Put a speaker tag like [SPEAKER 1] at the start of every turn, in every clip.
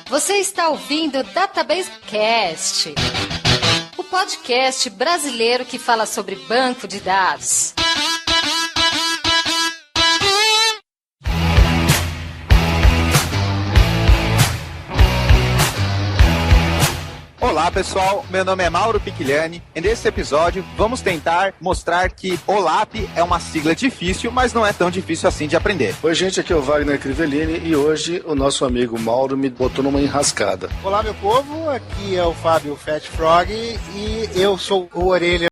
[SPEAKER 1] Você está ouvindo Database Cast, o podcast brasileiro que fala sobre banco de dados.
[SPEAKER 2] Olá pessoal, meu nome é Mauro Picchigliani e nesse episódio vamos tentar mostrar que OLAP é uma sigla difícil, mas não é tão difícil assim de aprender.
[SPEAKER 3] Oi gente, aqui é o Wagner Crivellini e hoje o nosso amigo Mauro me botou numa enrascada.
[SPEAKER 4] Olá meu povo, aqui é o Fábio Fat Frog e eu sou o Orelha.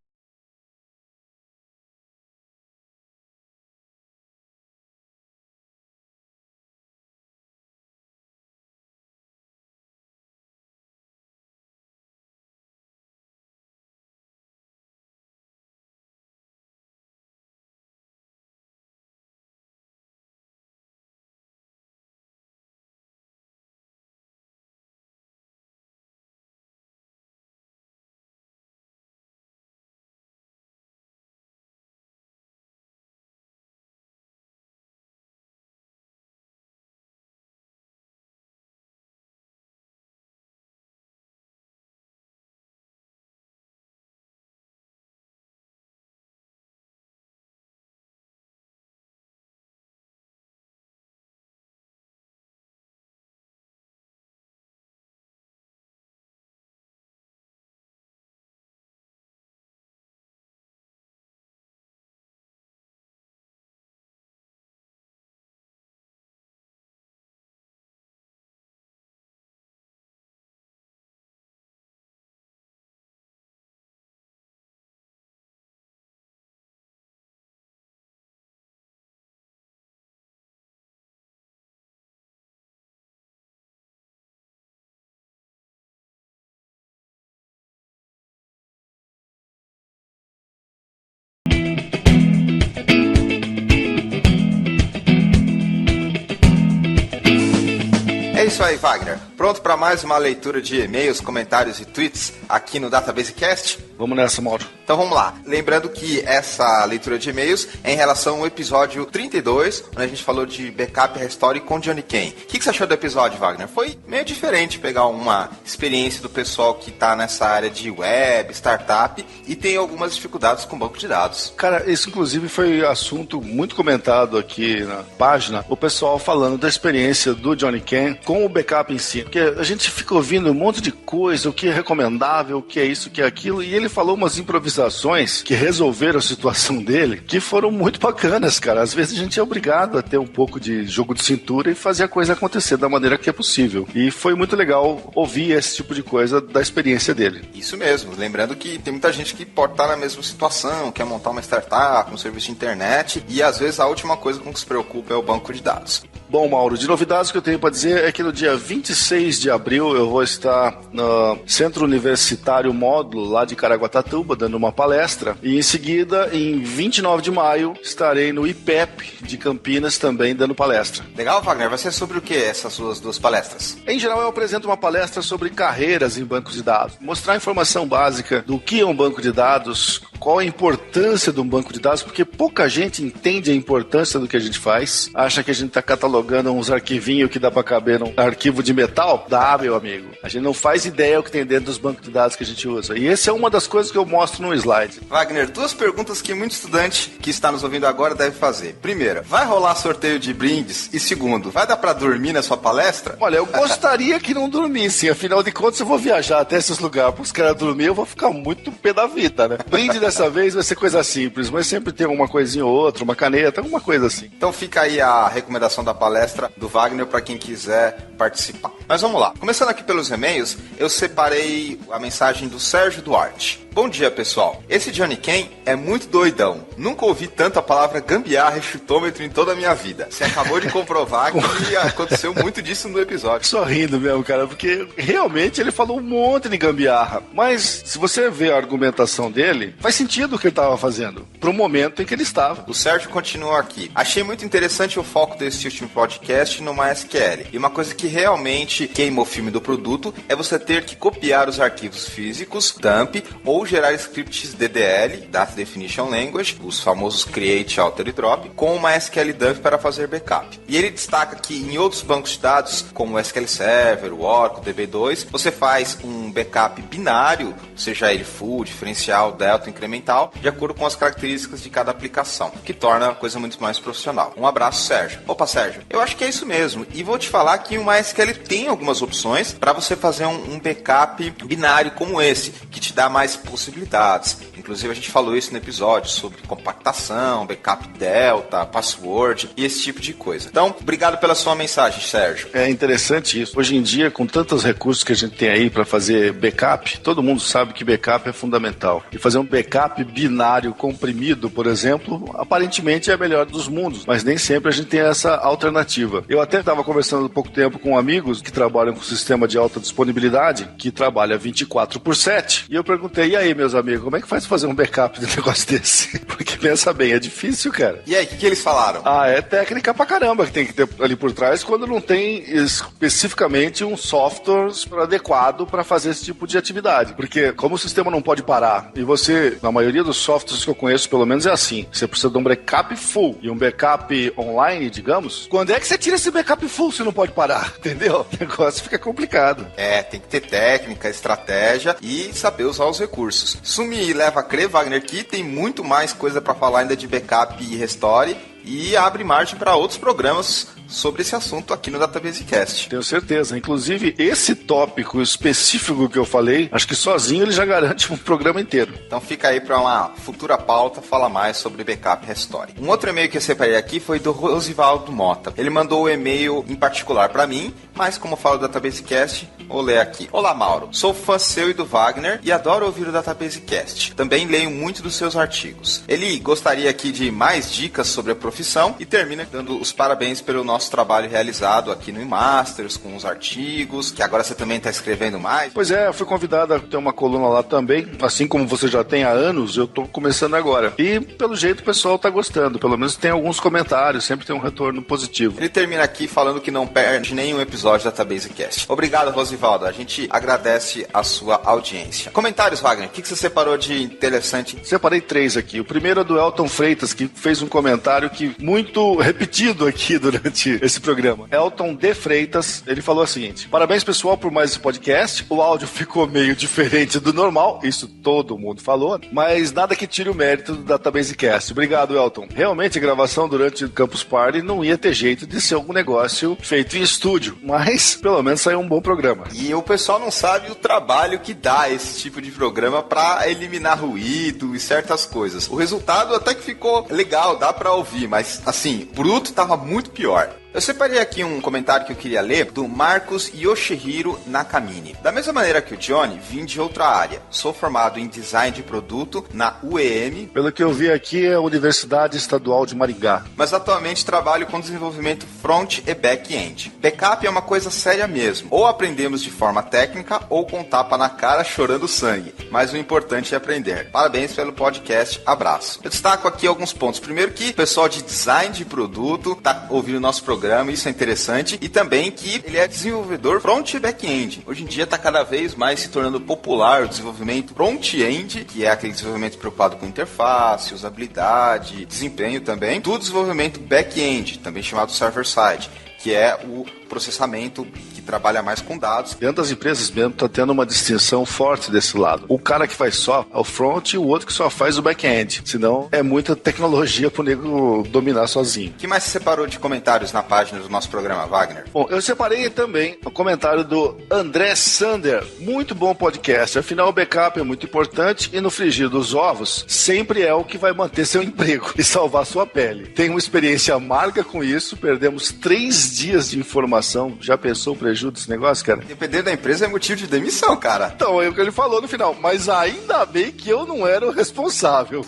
[SPEAKER 2] É isso aí, Wagner. Pronto para mais uma leitura de e-mails, comentários e tweets aqui no Database Cast?
[SPEAKER 3] Vamos nessa, Mauro.
[SPEAKER 2] Então vamos lá. Lembrando que essa leitura de e-mails é em relação ao episódio 32, onde a gente falou de backup e restore com Johnny Ken. O que você achou do episódio, Wagner? Foi meio diferente pegar uma experiência do pessoal que está nessa área de web, startup e tem algumas dificuldades com banco de dados.
[SPEAKER 3] Cara, isso inclusive foi assunto muito comentado aqui na página, o pessoal falando da experiência do Johnny Ken com o backup em si. Porque a gente fica ouvindo um monte de coisa, o que é recomendável, o que é isso, o que é aquilo, e ele falou umas improvisações que resolveram a situação dele, que foram muito bacanas, cara. Às vezes a gente é obrigado a ter um pouco de jogo de cintura e fazer a coisa acontecer da maneira que é possível. E foi muito legal ouvir esse tipo de coisa da experiência dele.
[SPEAKER 2] Isso mesmo. Lembrando que tem muita gente que pode estar na mesma situação, quer montar uma startup, um serviço de internet, e às vezes a última coisa com que se preocupa é o banco de dados.
[SPEAKER 3] Bom, Mauro, de novidades que eu tenho para dizer é que no dia 26 de abril eu vou estar no Centro Universitário Módulo, lá de Caraguatatuba, dando uma palestra. E em seguida, em 29 de maio, estarei no IPEP de Campinas também dando palestra.
[SPEAKER 2] Legal, Wagner? Vai ser sobre o que essas suas duas palestras?
[SPEAKER 3] Em geral, eu apresento uma palestra sobre carreiras em bancos de dados. Mostrar informação básica do que é um banco de dados, qual a importância de um banco de dados, porque pouca gente entende a importância do que a gente faz. Acha que a gente está catalogando uns arquivinhos que dá para caber num arquivo de metal? Dá, meu amigo. A gente não faz ideia o que tem dentro dos bancos de dados que a gente usa. E essa é uma das coisas que eu mostro no slide.
[SPEAKER 2] Wagner, duas perguntas que muito estudante que está nos ouvindo agora deve fazer. Primeira, vai rolar sorteio de brindes? E segundo, vai dar para dormir na sua palestra?
[SPEAKER 3] Olha, eu gostaria que não dormissem. Afinal de contas, eu vou viajar até esses lugares para os caras dormir, eu vou ficar muito pé da vida, né? Brinde dessa vez vai ser coisa simples, mas sempre tem uma coisinha ou outra, uma caneta, alguma coisa assim.
[SPEAKER 2] Então fica aí a recomendação da palestra do Wagner para quem quiser participar. Mas vamos lá. Começando aqui pelos e-mails, eu separei a mensagem do Sérgio Duarte. Bom dia, pessoal. Esse Johnny Ken é muito doidão. Nunca ouvi tanto a palavra gambiarra e chutômetro em toda a minha vida. Você acabou de comprovar que aconteceu muito disso no episódio.
[SPEAKER 3] Só rindo mesmo, cara, porque realmente ele falou um monte de gambiarra. Mas se você ver a argumentação dele, faz sentido o que ele estava fazendo, pro momento em que ele estava.
[SPEAKER 2] O Sérgio continua aqui. Achei muito interessante o foco desse último podcast no MySQL. E uma coisa que realmente geralmente queima o filme do produto é você ter que copiar os arquivos físicos, dump, ou gerar scripts DDL, Data Definition Language, os famosos Create, Alter e Drop, com uma SQL Dump para fazer backup. E ele destaca que em outros bancos de dados, como o SQL Server, o Oracle, DB2, você faz um backup binário, seja ele full, diferencial, delta, incremental, de acordo com as características de cada aplicação, que torna a coisa muito mais profissional. Um abraço, Sérgio. Opa, Sérgio, eu acho que é isso mesmo. E vou te falar que o MySQL tem algumas opções para você fazer um backup binário como esse, que te dá mais possibilidades. Inclusive a gente falou isso no episódio sobre compactação, backup delta, password e esse tipo de coisa. Então, obrigado pela sua mensagem, Sérgio.
[SPEAKER 3] É interessante isso. Hoje em dia, com tantos recursos que a gente tem aí para fazer backup, todo mundo sabe que backup é fundamental. E fazer um backup binário comprimido, por exemplo, aparentemente é a melhor dos mundos, mas nem sempre a gente tem essa alternativa. Eu até estava conversando há pouco tempo com amigos que trabalham com sistema de alta disponibilidade, que trabalha 24/7, e eu perguntei, e aí, meus amigos, como é que faz pra fazer um backup de um negócio desse? Porque pensa bem, é difícil, cara.
[SPEAKER 2] E aí, o que eles falaram?
[SPEAKER 3] É técnica pra caramba que tem que ter ali por trás quando não tem especificamente um software adequado para fazer esse tipo de atividade. Porque como o sistema não pode parar, e você, na maioria dos softwares que eu conheço, pelo menos é assim, você precisa de um backup full e um backup online, digamos, quando é que você tira esse backup full se não pode parar? Entendeu? O negócio fica complicado.
[SPEAKER 2] Tem que ter técnica, estratégia e saber usar os recursos. Isso me leva a crer, Wagner, que tem muito mais coisa para falar ainda de backup e restore e abre margem para outros programas sobre esse assunto aqui no DatabaseCast.
[SPEAKER 3] Tenho certeza. Inclusive, esse tópico específico que eu falei, acho que sozinho ele já garante um programa inteiro.
[SPEAKER 2] Então fica aí para uma futura pauta falar mais sobre backup e restore. Um outro e-mail que eu separei aqui foi do Rosivaldo Mota. Ele mandou o e-mail em particular para mim, mas como eu falo do DatabaseCast, vou ler aqui. Olá, Mauro. Sou fã seu e do Wagner e adoro ouvir o DatabaseCast. Também leio muito dos seus artigos. Ele gostaria aqui de mais dicas sobre a profissão e termina dando os parabéns pelo nosso trabalho realizado aqui no eMasters, com os artigos, que agora você também está escrevendo mais.
[SPEAKER 3] Pois é, eu fui convidado a ter uma coluna lá também, assim como você já tem há anos, eu estou começando agora. E pelo jeito o pessoal está gostando, pelo menos tem alguns comentários, sempre tem um retorno positivo.
[SPEAKER 2] Ele termina aqui falando que não perde nenhum episódio da DatabaseCast. Obrigado, Rosivaldo, a gente agradece a sua audiência. Comentários, Wagner, o que você separou de interessante?
[SPEAKER 3] Separei 3 aqui. O primeiro é do Elton Freitas, que fez um comentário que muito repetido aqui durante esse programa. Elton D. Freitas, ele falou o seguinte: parabéns, pessoal, por mais esse podcast. O áudio ficou meio diferente do normal, isso todo mundo falou, mas nada que tire o mérito do DatabaseCast. Obrigado, Elton. Realmente, a gravação durante o Campus Party não ia ter jeito de ser algum negócio feito em estúdio, mas pelo menos saiu um bom programa.
[SPEAKER 2] E o pessoal não sabe o trabalho que dá esse tipo de programa para eliminar ruído e certas coisas. O resultado até que ficou legal, dá para ouvir, mas assim, bruto tava muito pior. Eu separei aqui um comentário que eu queria ler do Marcos Yoshihiro Nakamine. Da mesma maneira que o Johnny, vim de outra área. Sou formado em design de produto na UEM.
[SPEAKER 3] Pelo que eu vi aqui, é a Universidade Estadual de Maringá.
[SPEAKER 2] Mas atualmente trabalho com desenvolvimento front e back-end. Backup é uma coisa séria mesmo. Ou aprendemos de forma técnica ou com tapa na cara chorando sangue. Mas o importante é aprender. Parabéns pelo podcast. Abraço. Eu destaco aqui alguns pontos. Primeiro que o pessoal de design de produto está ouvindo o nosso programa. Isso é interessante, e também que ele é desenvolvedor front e back-end. Hoje em dia está cada vez mais se tornando popular o desenvolvimento front-end, que é aquele desenvolvimento preocupado com interface, usabilidade, desempenho também, do desenvolvimento back-end, também chamado server-side, que é o processamento que trabalha mais com dados.
[SPEAKER 3] Dentro das empresas mesmo está tendo uma distinção forte desse lado. O cara que faz só é o front e o outro que só faz o back-end. Senão é muita tecnologia para o nego dominar sozinho.
[SPEAKER 2] O que mais você separou de comentários na página do nosso programa, Wagner?
[SPEAKER 3] Bom, eu separei também o comentário do André Sander. Muito bom podcast. Afinal, o backup é muito importante e no frigir dos ovos sempre é o que vai manter seu emprego e salvar sua pele. Tenho uma experiência amarga com isso. Perdemos 3 dias de informação. Já pensou o prejuízo desse negócio, cara?
[SPEAKER 2] Dependendo da empresa é motivo de demissão, cara.
[SPEAKER 3] Então, é o que ele falou no final. Mas ainda bem que eu não era o responsável.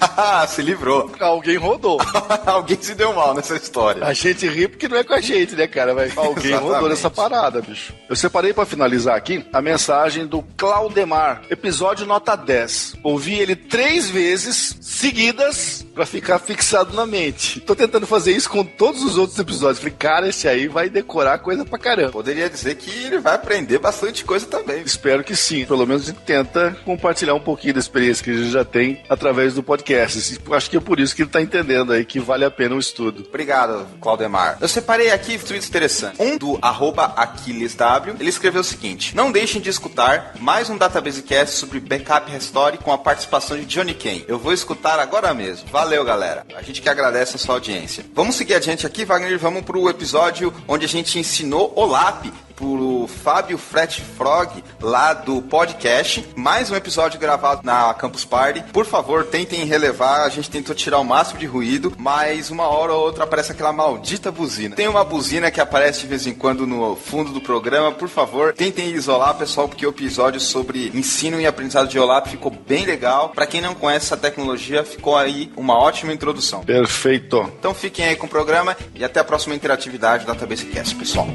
[SPEAKER 2] Se livrou.
[SPEAKER 3] Alguém rodou.
[SPEAKER 2] Alguém se deu mal nessa história.
[SPEAKER 3] A gente ri porque não é com a gente, né, cara? Mas alguém rodou nessa parada, bicho. Eu separei pra finalizar aqui a mensagem do Claudemar. Episódio nota 10. Ouvi ele 3 vezes seguidas, pra ficar fixado na mente. Tô tentando fazer isso com todos os outros episódios. Falei, cara, esse aí vai decorar coisa pra caramba.
[SPEAKER 2] Poderia dizer que ele vai aprender bastante coisa também.
[SPEAKER 3] Espero que sim. Pelo menos a gente tenta compartilhar um pouquinho da experiência que a gente já tem através do podcast. Acho que é por isso que ele tá entendendo aí que vale a pena um estudo.
[SPEAKER 2] Obrigado, Claudemar. Eu separei aqui tweets interessantes. Um do @AquilesW. Ele escreveu o seguinte: não deixem de escutar mais um Databasecast sobre Backup Restore com a participação de Johnny Kane. Eu vou escutar agora mesmo. Valeu, galera. A gente que agradece a sua audiência. Vamos seguir adiante aqui, Wagner. Vamos pro episódio onde a gente ensinou OLAP pro Fábio Fret Frog, lá do podcast. Mais um episódio gravado na Campus Party. Por favor, tentem relevar. A gente tentou tirar o máximo de ruído, mas uma hora ou outra aparece aquela maldita buzina. Tem uma buzina que aparece de vez em quando no fundo do programa. Por favor, tentem isolar, pessoal, porque o episódio sobre ensino e aprendizado de OLAP ficou bem legal. Pra quem não conhece essa tecnologia, ficou aí uma ótima introdução.
[SPEAKER 3] Perfeito.
[SPEAKER 2] Então fiquem aí com o programa e até a próxima interatividade do Databasecast, pessoal.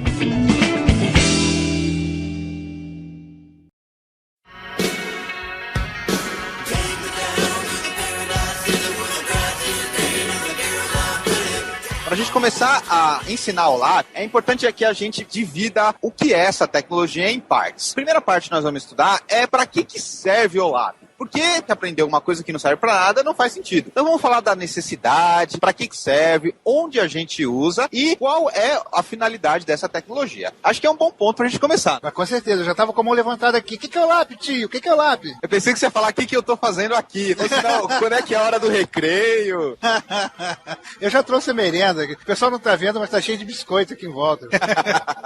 [SPEAKER 5] Para a gente começar a ensinar o OLAP, é importante que a gente divida o que é essa tecnologia em partes. A primeira parte que nós vamos estudar é para que serve o OLAP. Porque aprender uma coisa que não serve para nada não faz sentido. Então vamos falar da necessidade, para que serve, onde a gente usa e qual é a finalidade dessa tecnologia. Acho que é um bom ponto para a gente começar.
[SPEAKER 4] Mas com certeza, eu já tava com a mão levantada aqui. O que é o LAP, tio? O que é o LAP?
[SPEAKER 5] Eu pensei que você ia falar o que eu tô fazendo aqui. Não, quando é que é a hora do recreio?
[SPEAKER 4] Eu já trouxe a merenda. O pessoal não tá vendo, mas tá cheio de biscoito aqui em volta.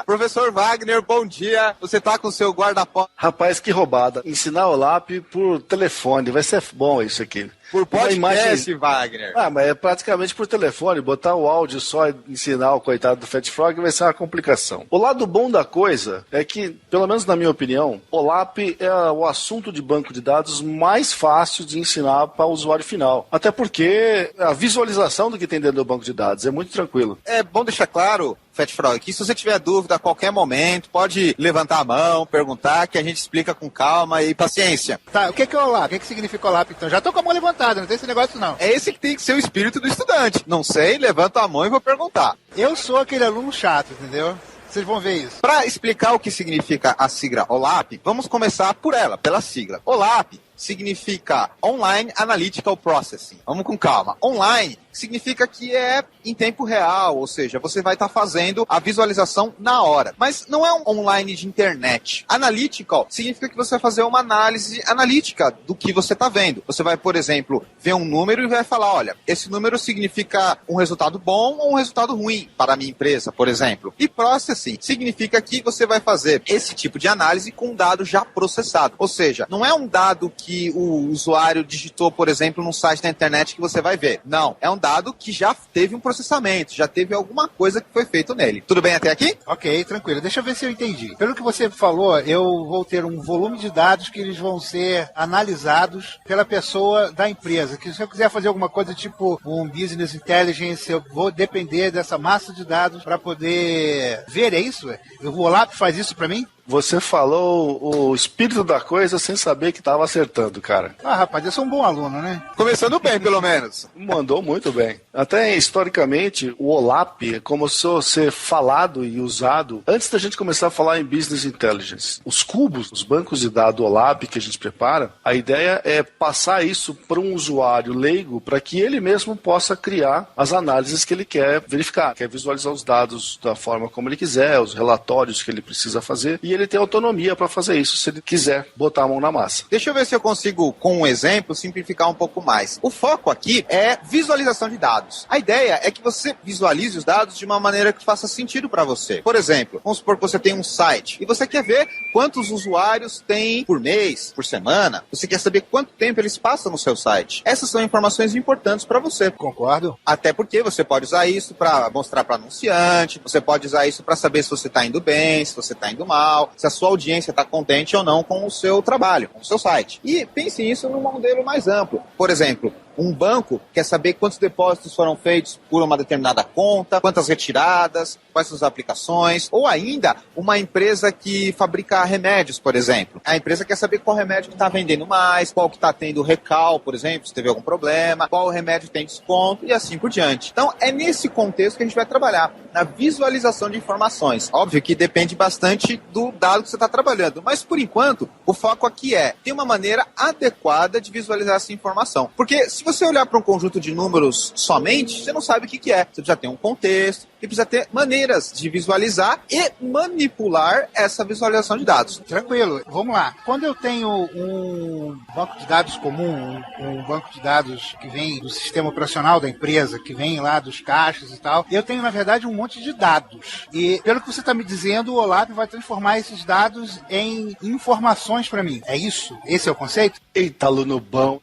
[SPEAKER 5] Professor Wagner, bom dia. Você tá com o seu guarda-pó.
[SPEAKER 3] Rapaz, que roubada. Ensinar OLAP por telefone. Vai ser bom isso aqui.
[SPEAKER 5] Por podcast,
[SPEAKER 3] imagem...
[SPEAKER 5] Wagner.
[SPEAKER 3] Mas é praticamente por telefone. Botar o áudio só e ensinar o coitado do Fat Frog vai ser uma complicação. O lado bom da coisa é que, pelo menos na minha opinião, OLAP é o assunto de banco de dados mais fácil de ensinar para o usuário final. Até porque a visualização do que tem dentro do banco de dados é muito tranquilo.
[SPEAKER 5] É bom deixar claro, Fat Frog, que se você tiver dúvida a qualquer momento, pode levantar a mão, perguntar, que a gente explica com calma e paciência.
[SPEAKER 4] Tá, o que é o LAP? O que significa o LAP, então? Já tô com a mão levantada, não tem esse negócio não.
[SPEAKER 5] É esse que tem que ser o espírito do estudante. Não sei, levanta a mão e vou perguntar.
[SPEAKER 4] Eu sou aquele aluno chato, entendeu? Vocês vão ver isso.
[SPEAKER 5] Para explicar o que significa a sigla OLAP, vamos começar por ela, pela sigla. OLAP significa Online Analytical Processing. Vamos com calma. Online significa que é em tempo real, ou seja, você vai estar fazendo a visualização na hora. Mas não é um online de internet. Analytical significa que você vai fazer uma análise analítica do que você está vendo. Você vai, por exemplo, ver um número e vai falar, olha, esse número significa um resultado bom ou um resultado ruim para a minha empresa, por exemplo. E Processing significa que você vai fazer esse tipo de análise com um dado já processado. Ou seja, não é um dado que o usuário digitou, por exemplo, num site da internet que você vai ver. Não, é um dado que já teve um processamento, já teve alguma coisa que foi feito nele. Tudo bem até aqui?
[SPEAKER 4] Ok, tranquilo. Deixa eu ver se eu entendi. Pelo que você falou, eu vou ter um volume de dados que eles vão ser analisados pela pessoa da empresa. Que se eu quiser fazer alguma coisa tipo um business intelligence, eu vou depender dessa massa de dados para poder ver, é isso? O OLAP faz isso para mim?
[SPEAKER 3] Você falou o espírito da coisa sem saber que estava acertando, cara.
[SPEAKER 4] Ah, rapaz, eu sou um bom aluno, né?
[SPEAKER 5] Começando bem, pelo menos.
[SPEAKER 3] Mandou muito bem. Até historicamente, o OLAP começou a ser falado e usado antes da gente começar a falar em Business Intelligence. Os cubos, os bancos de dados OLAP que a gente prepara, a ideia é passar isso para um usuário leigo para que ele mesmo possa criar as análises que ele quer verificar, quer visualizar os dados da forma como ele quiser, os relatórios que ele precisa fazer, e ele tem autonomia para fazer isso se ele quiser botar a mão na massa.
[SPEAKER 5] Deixa eu ver se eu consigo, com um exemplo, simplificar um pouco mais. O foco aqui é visualização de dados. A ideia é que você visualize os dados de uma maneira que faça sentido para você. Por exemplo, vamos supor que você tem um site e você quer ver quantos usuários tem por mês, por semana. Você quer saber quanto tempo eles passam no seu site. Essas são informações importantes para você.
[SPEAKER 4] Concordo.
[SPEAKER 5] Até porque você pode usar isso para mostrar para anunciante, você pode usar isso para saber se você está indo bem, se você está indo mal, se a sua audiência está contente ou não com o seu trabalho, com o seu site. E pense nisso num modelo mais amplo. Por exemplo, um banco quer saber quantos depósitos foram feitos por uma determinada conta, quantas retiradas, quais são as aplicações, ou ainda uma empresa que fabrica remédios, por exemplo. A empresa quer saber qual remédio que está vendendo mais, qual que está tendo recal, por exemplo, se teve algum problema, qual remédio tem desconto e assim por diante. Então, é nesse contexto que a gente vai trabalhar, na visualização de informações. Óbvio que depende bastante do dado que você está trabalhando, mas por enquanto, o foco aqui é ter uma maneira adequada de visualizar essa informação. Porque se você olhar para um conjunto de números somente, você não sabe o que é. Você precisa ter um contexto e precisa ter maneiras de visualizar e manipular essa visualização de dados.
[SPEAKER 4] Tranquilo, vamos lá. Quando eu tenho um banco de dados comum, um banco de dados que vem do sistema operacional da empresa, que vem lá dos caixas e tal, eu tenho, na verdade, um monte de dados. E, pelo que você está me dizendo, o OLAP vai transformar esses dados em informações para mim. É isso? Esse é o conceito?
[SPEAKER 3] Eita, aluno bom.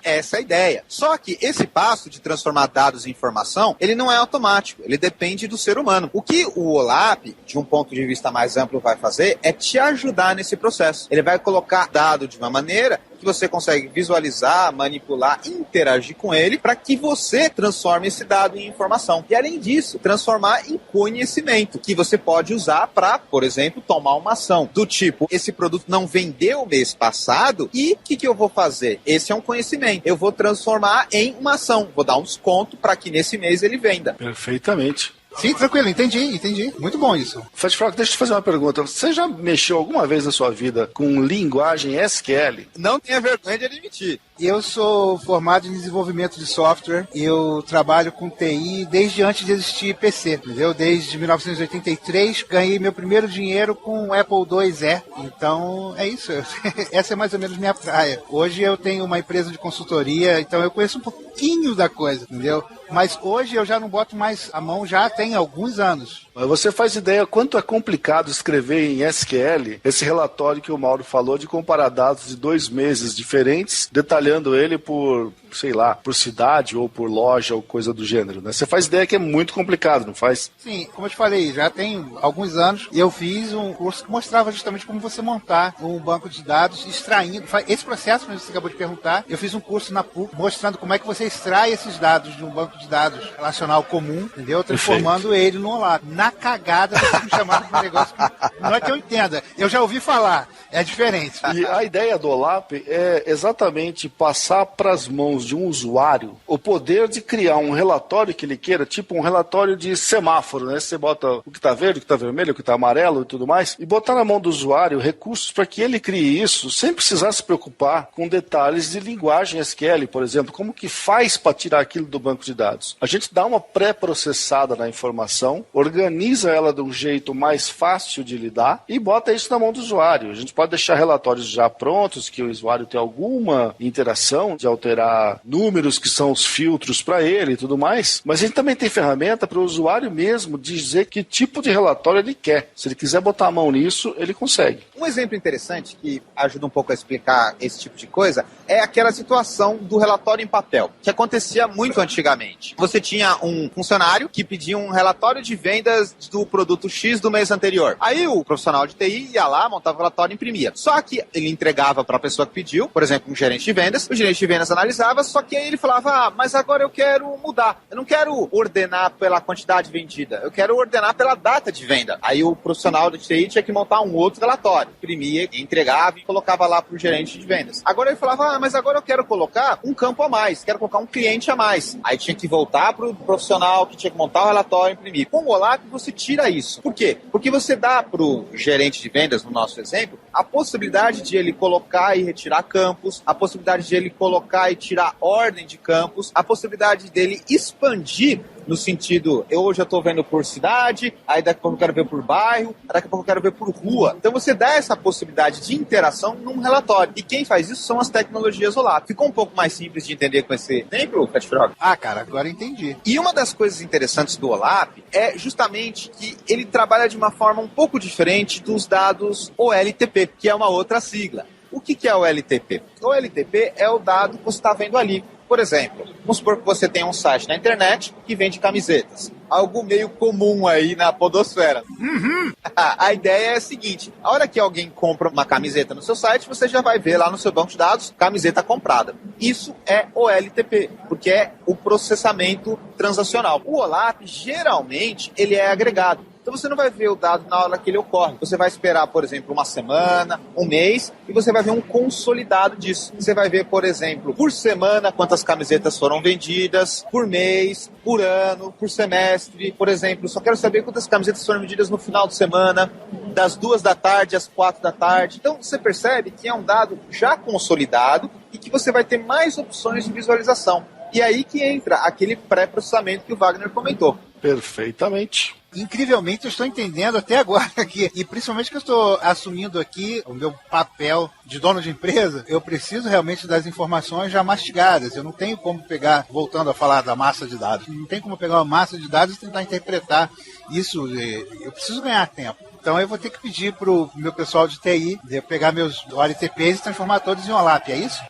[SPEAKER 5] Essa é a ideia. Só que esse passo de transformar dados em informação, ele não é automático. Ele depende do ser humano. O que o OLAP, de um ponto de vista mais amplo, vai fazer é te ajudar nesse processo. Ele vai colocar dado de uma maneira que você consegue visualizar, manipular, interagir com ele para que você transforme esse dado em informação. E além disso, transformar em conhecimento, que você pode usar para, por exemplo, tomar uma ação. Do tipo, esse produto não vendeu mês passado e o que eu vou fazer? Esse é um conhecimento. Eu vou transformar em uma ação. Vou dar um desconto para que nesse mês ele venda.
[SPEAKER 3] Perfeitamente.
[SPEAKER 4] Sim, tranquilo, entendi. Muito bom isso.
[SPEAKER 3] Fat Frog, deixa eu te fazer uma pergunta. Você já mexeu alguma vez na sua vida com linguagem SQL?
[SPEAKER 5] Não tenha vergonha de admitir.
[SPEAKER 4] Eu sou formado em desenvolvimento de software. Eu trabalho com TI desde antes de existir PC, entendeu? Desde 1983, ganhei meu primeiro dinheiro com o Apple IIe. Então, é isso. Essa é mais ou menos minha praia. Hoje eu tenho uma empresa de consultoria, então eu conheço um pouquinho da coisa, entendeu? Mas hoje eu já não boto mais a mão, já tem alguns anos.
[SPEAKER 3] Mas você faz ideia quanto é complicado escrever em SQL esse relatório que o Mauro falou de comparar dados de 2 meses diferentes, detalhando ele por, sei lá, por cidade ou por loja ou coisa do gênero, né? Você faz ideia que é muito complicado, não faz?
[SPEAKER 4] Sim, como eu te falei, já tem alguns anos e eu fiz um curso que mostrava justamente como você montar um banco de dados extraindo. Esse processo que você acabou de perguntar, eu fiz um curso na PUC mostrando como é que você extrai esses dados de um banco de dados relacional comum, entendeu? Transformando ele no OLAP. Na cagada, você me chamaram de um negócio que não é que eu entenda. Eu já ouvi falar, é diferente.
[SPEAKER 3] E a ideia do OLAP é exatamente passar para as mãos de um usuário o poder de criar um relatório que ele queira, tipo um relatório de semáforo, né? Você bota o que está verde, o que está vermelho, o que está amarelo e tudo mais, e botar na mão do usuário recursos para que ele crie isso sem precisar se preocupar com detalhes de linguagem SQL, por exemplo, como que faz para tirar aquilo do banco de dados. A gente dá uma pré-processada na informação, organiza ela de um jeito mais fácil de lidar e bota isso na mão do usuário. A gente pode deixar relatórios já prontos, que o usuário tem alguma interação de alterar números que são os filtros para ele e tudo mais, mas a gente também tem ferramenta para o usuário mesmo dizer que tipo de relatório ele quer. Se ele quiser botar a mão nisso, ele consegue.
[SPEAKER 5] Um exemplo interessante que ajuda um pouco a explicar esse tipo de coisa é aquela situação do relatório em papel, que acontecia muito antigamente. Você tinha um funcionário que pedia um relatório de vendas do produto X do mês anterior. Aí o profissional de TI ia lá, montava o relatório e imprimia. Só que ele entregava para a pessoa que pediu, por exemplo, um gerente de vendas, o gerente de vendas analisava, só que aí ele falava, mas agora eu quero mudar. Eu não quero ordenar pela quantidade vendida, eu quero ordenar pela data de venda. Aí o profissional de TI tinha que montar um outro relatório, imprimia, entregava e colocava lá para o gerente de vendas. Agora ele falava, mas agora eu quero colocar um campo a mais, quero colocar um cliente a mais. Aí tinha que voltar para o profissional que tinha que montar o relatório e imprimir. Com o OLAP você tira isso. Por quê? Porque você dá para o gerente de vendas, no nosso exemplo, a possibilidade de ele colocar e retirar campos, a possibilidade de ele colocar e tirar ordem de campos, a possibilidade dele expandir no sentido, eu hoje eu estou vendo por cidade, aí daqui a pouco eu quero ver por bairro, daqui a pouco eu quero ver por rua. Então você dá essa possibilidade de interação num relatório. E quem faz isso são as tecnologias OLAP. Ficou um pouco mais simples de entender com esse exemplo, Fat Frog?
[SPEAKER 4] Ah, cara, agora entendi.
[SPEAKER 5] E uma das coisas interessantes do OLAP é justamente que ele trabalha de uma forma um pouco diferente dos dados OLTP, que é uma outra sigla. O que é o LTP? O LTP é o dado que você está vendo ali. Por por exemplo, vamos supor que você tem um site na internet que vende camisetas. Algo meio comum aí na podosfera. A ideia é a seguinte: a hora que alguém compra uma camiseta no seu site, você já vai ver lá no seu banco de dados, camiseta comprada. Isso é OLTP, porque é o processamento transacional. O OLAP, geralmente, ele é agregado. Então você não vai ver o dado na hora que ele ocorre. Você vai esperar, por exemplo, uma semana, um mês, e você vai ver um consolidado disso. Você vai ver, por exemplo, por semana, quantas camisetas foram vendidas, por mês, por ano, por semestre. Por exemplo, só quero saber quantas camisetas foram vendidas no final de semana, das 2 da tarde às 4 da tarde. Então você percebe que é um dado já consolidado e que você vai ter mais opções de visualização. E aí que entra aquele pré-processamento que o Wagner comentou.
[SPEAKER 3] Perfeitamente.
[SPEAKER 4] Incrivelmente, eu estou entendendo até agora aqui, e principalmente que eu estou assumindo aqui o meu papel de dono de empresa, eu preciso realmente das informações já mastigadas. Eu não tenho como pegar, voltando a falar da massa de dados, não tem como pegar uma massa de dados e tentar interpretar isso. Eu preciso ganhar tempo. Então eu vou ter que pedir para o meu pessoal de TI de pegar meus OLTPs e transformar todos em OLAP, é isso?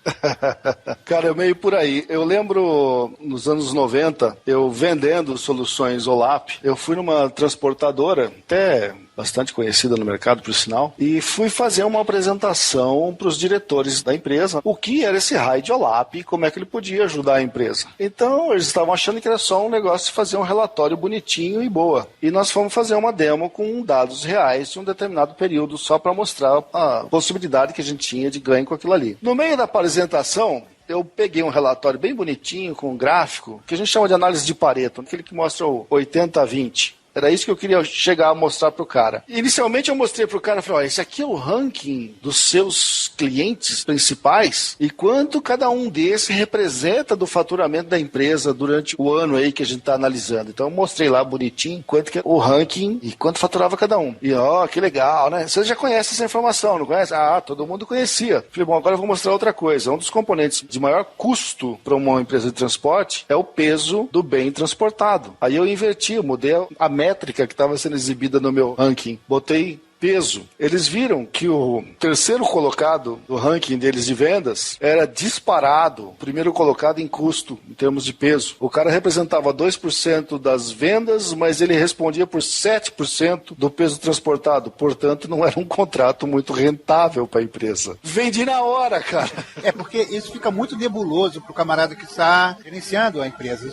[SPEAKER 3] Cara, é meio por aí. Eu lembro, nos anos 90, eu vendendo soluções OLAP, eu fui numa transportadora, até bastante conhecida no mercado, por sinal, e fui fazer uma apresentação para os diretores da empresa, o que era esse raio de OLAP e como é que ele podia ajudar a empresa. Então, eles estavam achando que era só um negócio de fazer um relatório bonitinho e boa. E nós fomos fazer uma demo com dados reais de um determinado período, só para mostrar a possibilidade que a gente tinha de ganho com aquilo ali. No meio da apresentação, eu peguei um relatório bem bonitinho, com um gráfico, que a gente chama de análise de Pareto, aquele que mostra o 80-20. Era isso que eu queria chegar a mostrar pro cara. Inicialmente eu mostrei pro cara, falei, ó, esse aqui é o ranking dos seus clientes principais e quanto cada um desses representa do faturamento da empresa durante o ano aí que a gente tá analisando. Então eu mostrei lá bonitinho quanto que é o ranking e quanto faturava cada um. E ó, que legal, né? Você já conhece essa informação, não conhece? Ah, todo mundo conhecia. Falei, bom, agora eu vou mostrar outra coisa. Um dos componentes de maior custo para uma empresa de transporte é o peso do bem transportado. Aí eu inverti, eu mudei a métrica que estava sendo exibida no meu ranking. Botei peso. Eles viram que o terceiro colocado do ranking deles de vendas era disparado, o primeiro colocado em custo, em termos de peso. O cara representava 2% das vendas, mas ele respondia por 7% do peso transportado. Portanto, não era um contrato muito rentável para a empresa. Vendi na hora, cara.
[SPEAKER 4] É porque isso fica muito nebuloso para o camarada que está gerenciando a empresa.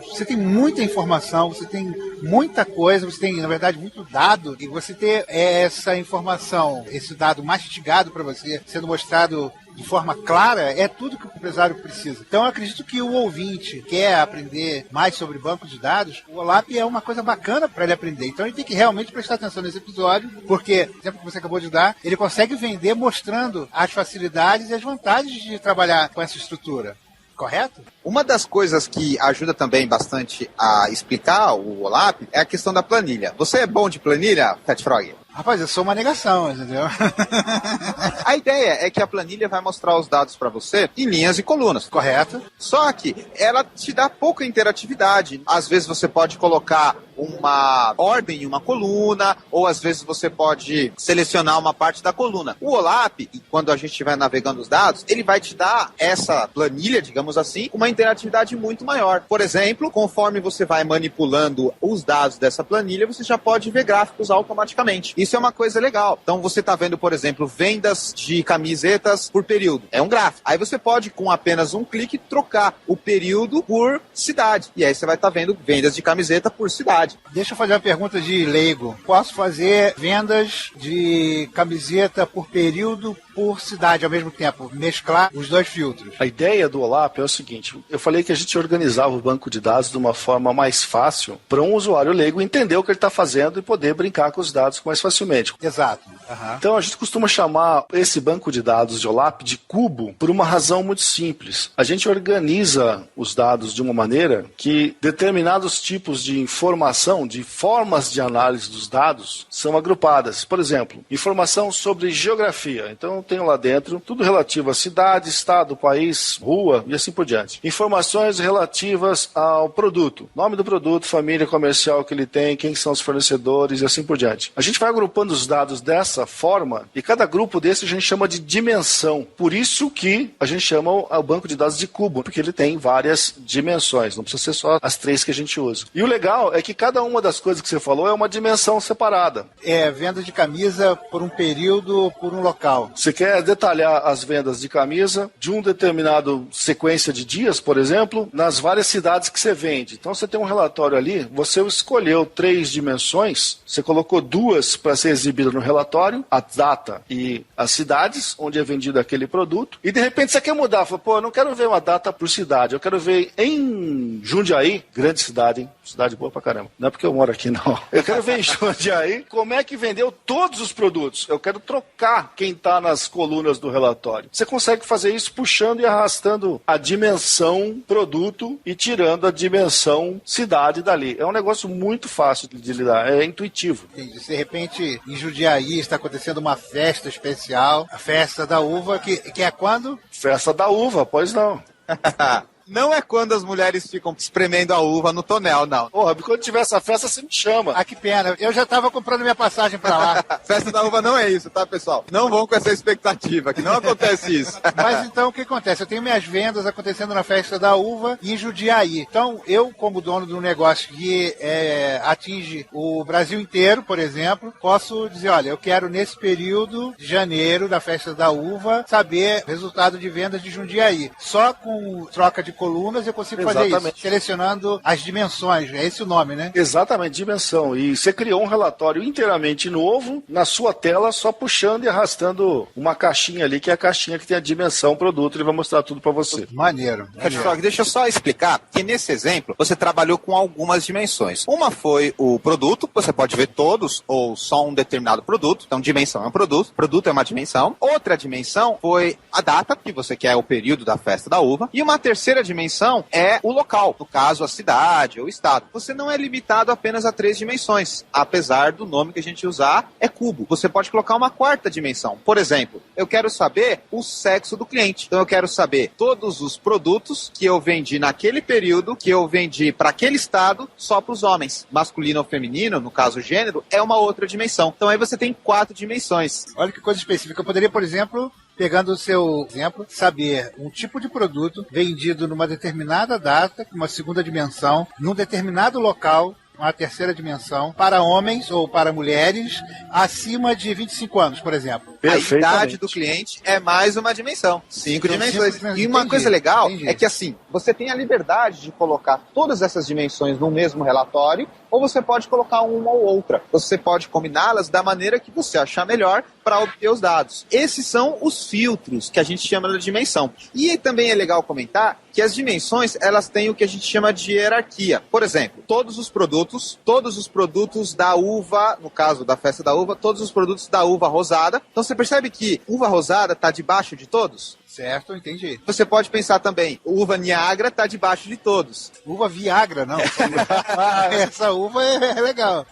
[SPEAKER 4] Você tem muita informação, você tem muita coisa, você tem, na verdade, muito dado, e você ter essa informação, esse dado mastigado para você, sendo mostrado de forma clara, é tudo que o empresário precisa. Então eu acredito que o ouvinte quer aprender mais sobre banco de dados, o OLAP é uma coisa bacana para ele aprender. Então ele tem que realmente prestar atenção nesse episódio, porque, o exemplo que você acabou de dar, ele consegue vender mostrando as facilidades e as vantagens de trabalhar com essa estrutura. Correto?
[SPEAKER 5] Uma das coisas que ajuda também bastante a explicar o OLAP é a questão da planilha. Você é bom de planilha, Fat Frog?
[SPEAKER 4] Rapaz, eu sou uma negação, entendeu?
[SPEAKER 5] A ideia é que a planilha vai mostrar os dados para você em linhas e colunas.
[SPEAKER 4] Correto.
[SPEAKER 5] Só que ela te dá pouca interatividade. Às vezes você pode colocar uma ordem em uma coluna, ou às vezes você pode selecionar uma parte da coluna. O OLAP, quando a gente estiver navegando os dados, ele vai te dar essa planilha, digamos assim, com uma interatividade muito maior. Por exemplo, conforme você vai manipulando os dados dessa planilha, você já pode ver gráficos automaticamente. Isso é uma coisa legal. Então você está vendo, por exemplo, vendas de camisetas por período. É um gráfico. Aí você pode, com apenas um clique, trocar o período por cidade. E aí você vai estar vendo vendas de camiseta por cidade.
[SPEAKER 4] Deixa eu fazer uma pergunta de leigo. Posso fazer vendas de camiseta por período, por cidade ao mesmo tempo? Mesclar os dois filtros?
[SPEAKER 3] A ideia do OLAP é o seguinte, eu falei que a gente organizava o banco de dados de uma forma mais fácil para um usuário leigo entender o que ele está fazendo e poder brincar com os dados mais facilmente.
[SPEAKER 4] Exato. Uhum.
[SPEAKER 3] Então a gente costuma chamar esse banco de dados de OLAP de cubo por uma razão muito simples. A gente organiza os dados de uma maneira que determinados tipos de informação informação de formas de análise dos dados são agrupadas. Por exemplo, informação sobre geografia. Então eu tenho lá dentro tudo relativo a cidade, estado, país, rua e assim por diante. Informações relativas ao produto. Nome do produto, família comercial que ele tem, quem são os fornecedores e assim por diante. A gente vai agrupando os dados dessa forma e cada grupo desse a gente chama de dimensão. Por isso que a gente chama o banco de dados de cubo, porque ele tem várias dimensões. Não precisa ser só as 3 que a gente usa. E o legal é que cada uma das coisas que você falou é uma dimensão separada.
[SPEAKER 4] É venda de camisa por um período, por um local.
[SPEAKER 3] Você quer detalhar as vendas de camisa de um determinado sequência de dias, por exemplo, nas várias cidades que você vende. Então você tem um relatório ali, você escolheu 3 dimensões, você colocou 2 para ser exibida no relatório, a data e as cidades onde é vendido aquele produto, e de repente você quer mudar, fala, pô, eu não quero ver uma data por cidade, eu quero ver em Jundiaí, grande cidade, hein? Cidade boa pra caramba. Não é porque eu moro aqui, não. Eu quero ver em Jundiaí como é que vendeu todos os produtos. Eu quero trocar quem tá nas colunas do relatório. Você consegue fazer isso puxando e arrastando a dimensão produto e tirando a dimensão cidade dali. É um negócio muito fácil de lidar, é intuitivo.
[SPEAKER 4] Entendi. Se de repente em Jundiaí está acontecendo uma festa especial, a festa da uva, que é quando?
[SPEAKER 3] Festa da uva, pois não.
[SPEAKER 5] Não é quando as mulheres ficam espremendo a uva no tonel, não.
[SPEAKER 3] Porra, quando tiver essa festa, você me chama.
[SPEAKER 4] Ah, que pena. Eu já estava comprando minha passagem para lá.
[SPEAKER 5] Festa da uva não é isso, tá, pessoal? Não vão com essa expectativa, que não acontece isso.
[SPEAKER 4] Mas então, o que acontece? Eu tenho minhas vendas acontecendo na Festa da Uva em Jundiaí. Então, eu, como dono de um negócio que atinge o Brasil inteiro, por exemplo, posso dizer, olha, eu quero nesse período de janeiro da Festa da Uva saber o resultado de vendas de Jundiaí. Só com troca de colunas eu consigo fazer isso, selecionando as dimensões. É esse o nome, né?
[SPEAKER 3] Exatamente, dimensão. E você criou um relatório inteiramente novo na sua tela, só puxando e arrastando uma caixinha ali, que é a caixinha que tem a dimensão produto, ele vai mostrar tudo para você.
[SPEAKER 4] Maneiro.
[SPEAKER 5] Deixa eu só explicar que nesse exemplo você trabalhou com algumas dimensões. Uma foi o produto, você pode ver todos ou só um determinado produto. Então, dimensão é um produto é uma dimensão. Outra dimensão foi a data, que você quer o período da festa da uva. E uma terceira dimensão é o local, no caso a cidade ou o estado. Você não é limitado apenas a 3 dimensões, apesar do nome que a gente usar é cubo. Você pode colocar uma 4ª dimensão. Por exemplo, eu quero saber o sexo do cliente. Então eu quero saber todos os produtos que eu vendi naquele período, que eu vendi para aquele estado, só para os homens. Masculino ou feminino, no caso gênero, é uma outra dimensão. Então aí você tem 4 dimensões.
[SPEAKER 4] Olha que coisa específica. Eu poderia, por exemplo, pegando o seu exemplo, saber um tipo de produto vendido numa determinada data, uma segunda dimensão, num determinado local, uma terceira dimensão, para homens ou para mulheres acima de 25 anos, por exemplo.
[SPEAKER 5] A idade do cliente é mais uma dimensão. 5 dimensões. E uma coisa legal é que, assim, você tem a liberdade de colocar todas essas dimensões no mesmo relatório, ou você pode colocar uma ou outra. Você pode combiná-las da maneira que você achar melhor para obter os dados. Esses são os filtros que a gente chama de dimensão. E também é legal comentar que as dimensões, elas têm o que a gente chama de hierarquia. Por exemplo, todos os produtos da uva, no caso da festa da uva, todos os produtos da uva rosada. Então você percebe que uva rosada está debaixo de todos?
[SPEAKER 4] Certo, entendi.
[SPEAKER 5] Você pode pensar também, uva Niagara está debaixo de todos.
[SPEAKER 4] Uva Viagra, não. Essa uva é legal.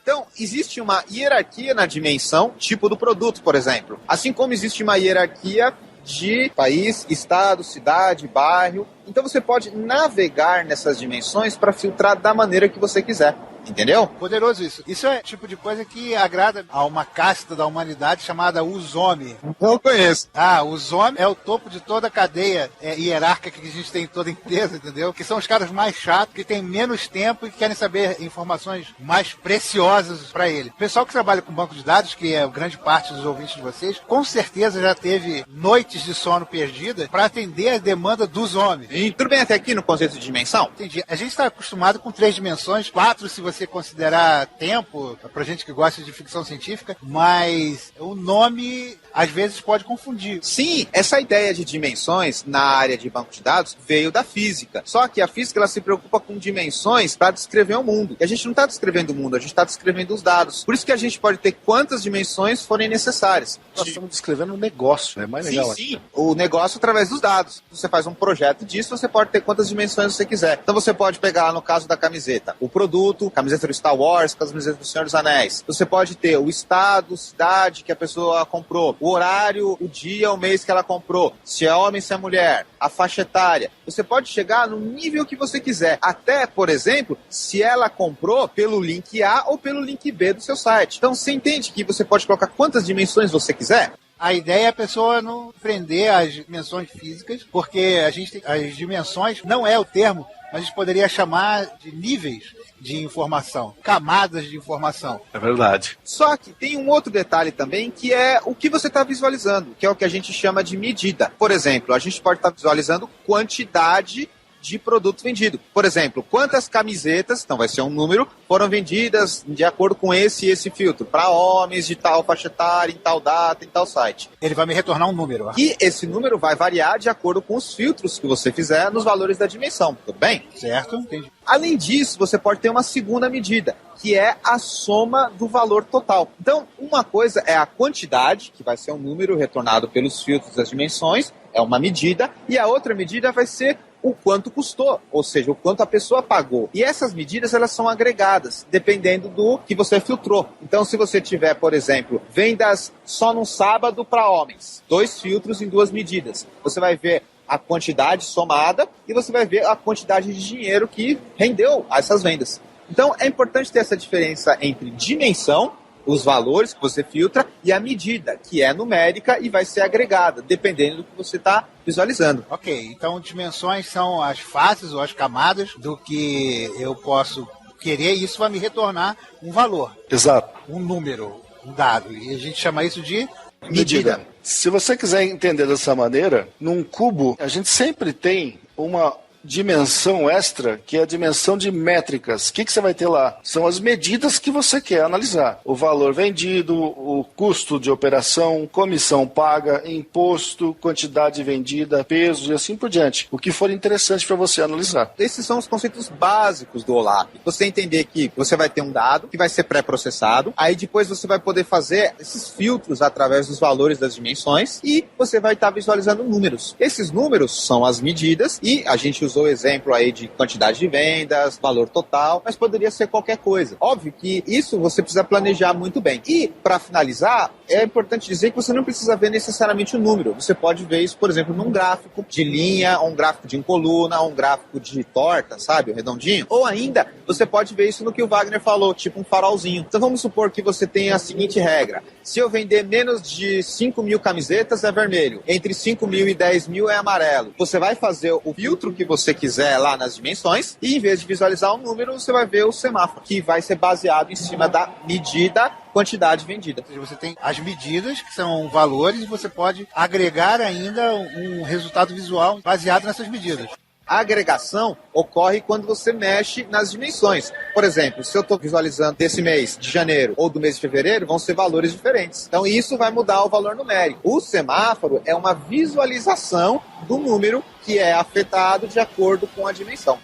[SPEAKER 5] Então, existe uma hierarquia na dimensão, tipo do produto, por exemplo. Assim como existe uma hierarquia de país, estado, cidade, bairro. Então você pode navegar nessas dimensões para filtrar da maneira que você quiser. Entendeu?
[SPEAKER 4] Poderoso isso. Isso é tipo de coisa que agrada a uma casta da humanidade chamada Usomi.
[SPEAKER 5] Não conheço.
[SPEAKER 4] Ah, o Usomi é o topo de toda a cadeia hierárquica que a gente tem em toda a empresa, entendeu? Que são os caras mais chatos, que têm menos tempo e que querem saber informações mais preciosas para ele. O pessoal que trabalha com banco de dados, que é grande parte dos ouvintes de vocês, com certeza já teve noites de sono perdida para atender a demanda dos homens.
[SPEAKER 5] E tudo bem até aqui no conceito de dimensão?
[SPEAKER 4] Entendi. A gente está acostumado com 3 dimensões, 4 se você considerar tempo, pra gente que gosta de ficção científica, mas o nome às vezes pode confundir.
[SPEAKER 5] Sim, essa ideia de dimensões na área de banco de dados veio da física. Só que a física ela se preocupa com dimensões para descrever o mundo. E a gente não está descrevendo o mundo, a gente está descrevendo os dados. Por isso que a gente pode ter quantas dimensões forem necessárias.
[SPEAKER 3] Nós estamos descrevendo um negócio, é mais legal.
[SPEAKER 5] Sim, o negócio através dos dados. Você faz um projeto disso, você pode ter quantas dimensões você quiser. Então você pode pegar, no caso da camiseta, o produto, camiseta do Star Wars, camiseta do Senhor dos Anéis. Você pode ter o estado, cidade que a pessoa comprou, o horário, o dia, o mês que ela comprou, se é homem, se é mulher, a faixa etária. Você pode chegar no nível que você quiser. Até, por exemplo, se ela comprou pelo link A ou pelo link B do seu site. Então você entende que você pode colocar quantas dimensões você quiser?
[SPEAKER 4] A ideia é a pessoa não prender as dimensões físicas, porque a gente tem, as dimensões não é o termo, mas a gente poderia chamar de níveis de informação, camadas de informação.
[SPEAKER 3] É verdade.
[SPEAKER 5] Só que tem um outro detalhe também, que é o que você está visualizando, que é o que a gente chama de medida. Por exemplo, a gente pode estar visualizando quantidade de produto vendido. Por exemplo, quantas camisetas, então vai ser um número, foram vendidas de acordo com esse filtro, para homens de tal faixa etária, em tal data, em tal site.
[SPEAKER 4] Ele vai me retornar um número.
[SPEAKER 5] E esse número vai variar de acordo com os filtros que você fizer nos valores da dimensão, tudo bem?
[SPEAKER 4] Certo, entendi.
[SPEAKER 5] Além disso, você pode ter uma segunda medida, que é a soma do valor total. Então, uma coisa é a quantidade, que vai ser um número retornado pelos filtros das dimensões, é uma medida, e a outra medida vai ser o quanto custou, ou seja, o quanto a pessoa pagou. E essas medidas, elas são agregadas, dependendo do que você filtrou. Então, se você tiver, por exemplo, vendas só no sábado para homens, 2 filtros em 2 medidas, você vai ver a quantidade somada e você vai ver a quantidade de dinheiro que rendeu a essas vendas. Então, é importante ter essa diferença entre dimensão, os valores que você filtra, e a medida, que é numérica e vai ser agregada, dependendo do que você está visualizando.
[SPEAKER 4] Ok, então dimensões são as faces ou as camadas do que eu posso querer, e isso vai me retornar um valor.
[SPEAKER 3] Exato.
[SPEAKER 4] Um número, um dado. E a gente chama isso de
[SPEAKER 3] Medida. Se você quiser entender dessa maneira, num cubo, a gente sempre tem uma dimensão extra, que é a dimensão de métricas. O que você vai ter lá? São as medidas que você quer analisar. O valor vendido, o custo de operação, comissão paga, imposto, quantidade vendida, peso e assim por diante. O que for interessante para você analisar.
[SPEAKER 5] Esses são os conceitos básicos do OLAP. Você entender que você vai ter um dado que vai ser pré-processado, aí depois você vai poder fazer esses filtros através dos valores das dimensões e você vai estar visualizando números. Esses números são as medidas e a gente usou o exemplo aí de quantidade de vendas, valor total, mas poderia ser qualquer coisa. Óbvio que isso você precisa planejar muito bem. E, para finalizar, é importante dizer que você não precisa ver necessariamente o número. Você pode ver isso, por exemplo, num gráfico de linha, ou um gráfico de coluna, ou um gráfico de torta, sabe, o redondinho. Ou ainda, você pode ver isso no que o Wagner falou, tipo um farolzinho. Então vamos supor que você tenha a seguinte regra. Se eu vender menos de 5.000 camisetas, é vermelho. Entre 5.000 e 10.000 é amarelo. Você vai fazer o filtro que você quiser lá nas dimensões e, em vez de visualizar um número, você vai ver o semáforo, que vai ser baseado em cima da medida quantidade vendida.
[SPEAKER 4] Ou seja, você tem as medidas, que são valores, e você pode agregar ainda um resultado visual baseado nessas medidas.
[SPEAKER 5] A agregação ocorre quando você mexe nas dimensões. Por exemplo, se eu estou visualizando desse mês de janeiro ou do mês de fevereiro, vão ser valores diferentes. Então isso vai mudar o valor numérico. O semáforo é uma visualização do número que é afetado de acordo com a dimensão.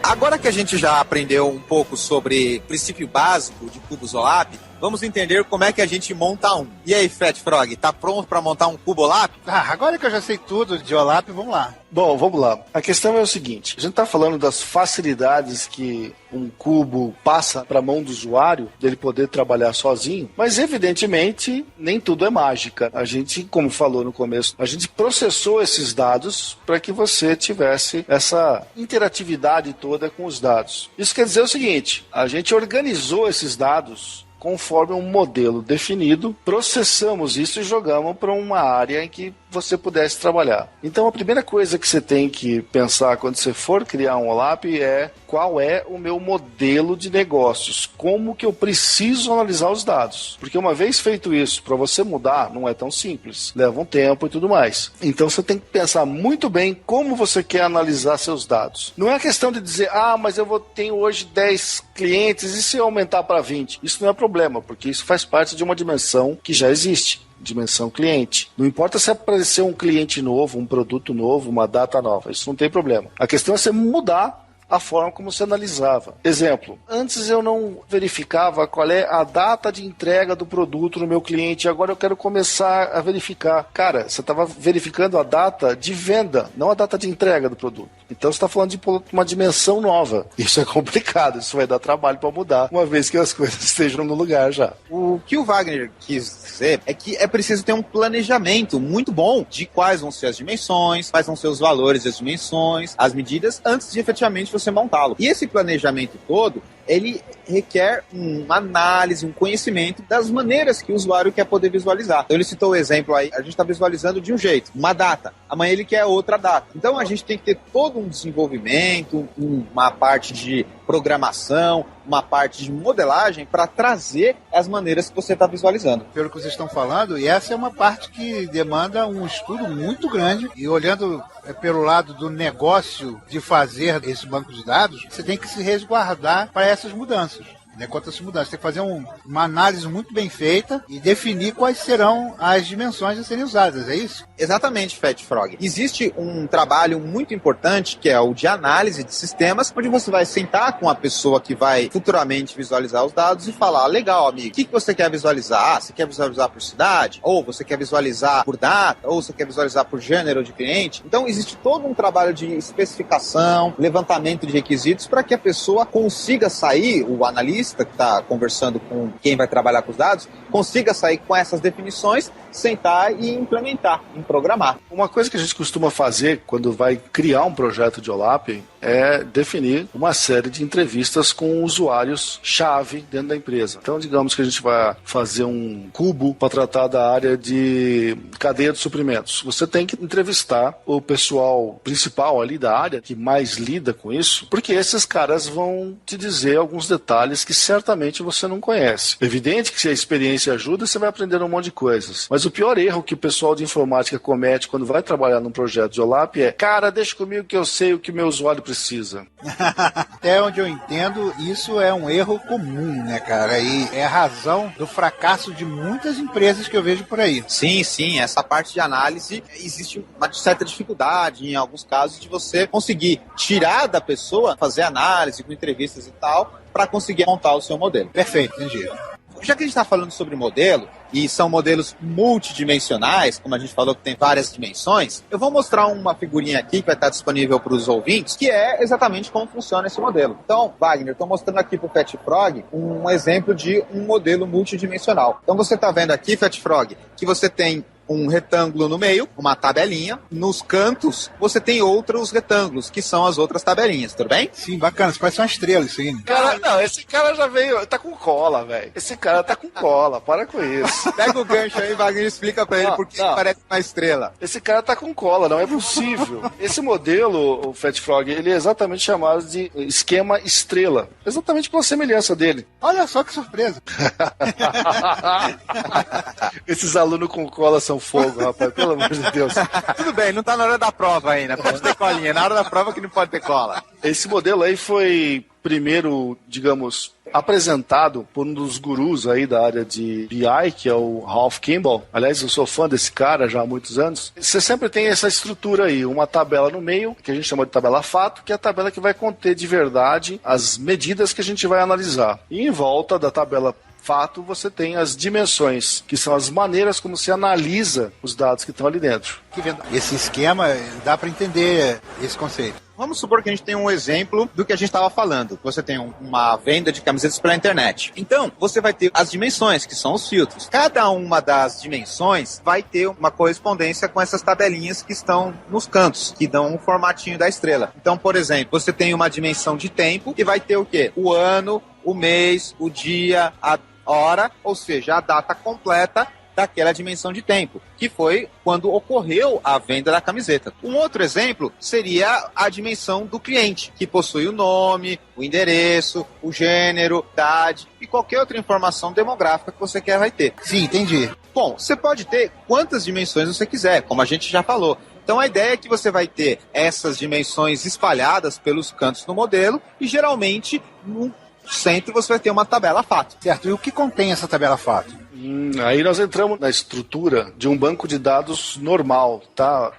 [SPEAKER 5] Agora que a gente já aprendeu um pouco sobre o princípio básico de cubos OLAP, vamos entender como é que a gente monta um. E aí, Fat Frog, tá pronto para montar um cubo OLAP?
[SPEAKER 4] Agora que eu já sei tudo de OLAP, vamos lá.
[SPEAKER 3] Bom, vamos lá. A questão é o seguinte, a gente está falando das facilidades que um cubo passa para a mão do usuário, dele poder trabalhar sozinho, mas evidentemente nem tudo é mágica. A gente, como falou no começo, a gente processou esses dados para que você tivesse essa interatividade toda com os dados. Isso quer dizer o seguinte, a gente organizou esses dados conforme um modelo definido, processamos isso e jogamos para uma área em que você pudesse trabalhar. Então a primeira coisa que você tem que pensar quando você for criar um OLAP é qual é o meu modelo de negócios, como que eu preciso analisar os dados. Porque uma vez feito isso, para você mudar, não é tão simples. Leva um tempo e tudo mais. Então você tem que pensar muito bem como você quer analisar seus dados. Não é questão de dizer, mas eu tenho hoje 10 clientes e se eu aumentar para 20? Isso não é problema, porque isso faz parte de uma dimensão que já existe. Dimensão cliente. Não importa se aparecer um cliente novo, um produto novo, uma data nova. Isso não tem problema. A questão é você mudar a forma como você analisava. Exemplo, antes eu não verificava qual é a data de entrega do produto no meu cliente, agora eu quero começar a verificar. Cara, você estava verificando a data de venda, não a data de entrega do produto. Então você está falando de uma dimensão nova. Isso é complicado, isso vai dar trabalho para mudar, uma vez que as coisas estejam no lugar já.
[SPEAKER 5] O que o Wagner quis dizer é que é preciso ter um planejamento muito bom de quais vão ser as dimensões, quais vão ser os valores das dimensões, as medidas, antes de efetivamente você montá-lo. E esse planejamento todo, ele requer uma análise, um conhecimento das maneiras que o usuário quer poder visualizar. Então ele citou o exemplo aí, a gente está visualizando de um jeito, uma data, amanhã ele quer outra data. Então a gente tem que ter todo um desenvolvimento, uma parte de programação, uma parte de modelagem para trazer as maneiras que você está visualizando.
[SPEAKER 4] Pelo que vocês estão falando, e essa é uma parte que demanda um estudo muito grande, e olhando pelo lado do negócio de fazer esse banco de dados, você tem que se resguardar para essas mudanças. Quanto a essas mudanças, tem que fazer uma análise muito bem feita e definir quais serão as dimensões a serem usadas, é isso?
[SPEAKER 5] Exatamente, Fat Frog. Existe um trabalho muito importante que é o de análise de sistemas, onde você vai sentar com a pessoa que vai futuramente visualizar os dados e falar, legal, amigo, o que você quer visualizar? Você quer visualizar por cidade? Ou você quer visualizar por data? Ou você quer visualizar por gênero de cliente? Então existe todo um trabalho de especificação, levantamento de requisitos para que a pessoa consiga sair, o analista que está conversando com quem vai trabalhar com os dados, consiga sair com essas definições, sentar e implementar, programar.
[SPEAKER 3] Uma coisa que a gente costuma fazer quando vai criar um projeto de OLAP é definir uma série de entrevistas com usuários-chave dentro da empresa. Então, digamos que a gente vai fazer um cubo para tratar da área de cadeia de suprimentos. Você tem que entrevistar o pessoal principal ali da área, que mais lida com isso, porque esses caras vão te dizer alguns detalhes que certamente você não conhece. Evidente que se a experiência ajuda, você vai aprender um monte de coisas. Mas o pior erro que o pessoal de informática comete quando vai trabalhar num projeto de OLAP é, cara, deixa comigo que eu sei o que meu usuário precisa.
[SPEAKER 4] Até onde eu entendo, isso é um erro comum, né, cara? E é a razão do fracasso de muitas empresas que eu vejo por aí.
[SPEAKER 5] Sim, essa parte de análise, existe uma certa dificuldade, em alguns casos, de você conseguir tirar da pessoa, fazer análise com entrevistas e tal, para conseguir montar o seu modelo.
[SPEAKER 4] Perfeito, entendi.
[SPEAKER 5] Já que a gente está falando sobre modelo, e são modelos multidimensionais, como a gente falou que tem várias dimensões, eu vou mostrar uma figurinha aqui que vai estar disponível para os ouvintes, que é exatamente como funciona esse modelo. Então, Wagner, estou mostrando aqui para o Fat Frog um exemplo de um modelo multidimensional. Então você está vendo aqui, Fat Frog, que você tem um retângulo no meio, uma tabelinha. Nos cantos, você tem outros retângulos, que são as outras tabelinhas, tudo bem?
[SPEAKER 4] Sim, bacana. Isso parece uma estrela, isso aí.
[SPEAKER 3] Cara, não, esse cara já veio, tá com cola, velho. Esse cara tá com cola, para com isso.
[SPEAKER 5] Pega o gancho aí, Wagner, e explica pra ele porque parece uma estrela.
[SPEAKER 3] Esse cara tá com cola, não é possível. Esse modelo, o Fat Frog, ele é exatamente chamado de esquema estrela. Exatamente pela semelhança dele.
[SPEAKER 4] Olha só que surpresa.
[SPEAKER 3] Esses alunos com cola são fogo, rapaz, pelo amor de Deus.
[SPEAKER 5] Tudo bem, não tá na hora da prova ainda, pode ter colinha, na hora da prova que não pode ter cola.
[SPEAKER 3] Esse modelo aí foi primeiro, digamos, apresentado por um dos gurus aí da área de BI, que é o Ralph Kimball. Aliás, eu sou fã desse cara já há muitos anos. Você sempre tem essa estrutura aí, uma tabela no meio, que a gente chama de tabela fato, que é a tabela que vai conter de verdade as medidas que a gente vai analisar. E em volta da tabela fato, você tem as dimensões, que são as maneiras como se analisa os dados que estão ali dentro.
[SPEAKER 4] Esse esquema, dá para entender esse conceito.
[SPEAKER 5] Vamos supor que a gente tem um exemplo do que a gente estava falando. Você tem uma venda de camisetas pela internet. Então, você vai ter as dimensões, que são os filtros. Cada uma das dimensões vai ter uma correspondência com essas tabelinhas que estão nos cantos, que dão um formatinho da estrela. Então, por exemplo, você tem uma dimensão de tempo, que vai ter o quê? O ano, o mês, o dia, a hora, ou seja, a data completa daquela dimensão de tempo, que foi quando ocorreu a venda da camiseta. Um outro exemplo seria a dimensão do cliente, que possui o nome, o endereço, o gênero, idade e qualquer outra informação demográfica que você quer vai ter.
[SPEAKER 4] Sim, entendi.
[SPEAKER 5] Bom, você pode ter quantas dimensões você quiser, como a gente já falou. Então a ideia é que você vai ter essas dimensões espalhadas pelos cantos do modelo e geralmente no centro você vai ter uma tabela fato.
[SPEAKER 4] Certo, e o que contém essa tabela fato?
[SPEAKER 3] Aí nós entramos na estrutura de um banco de dados normal, tá?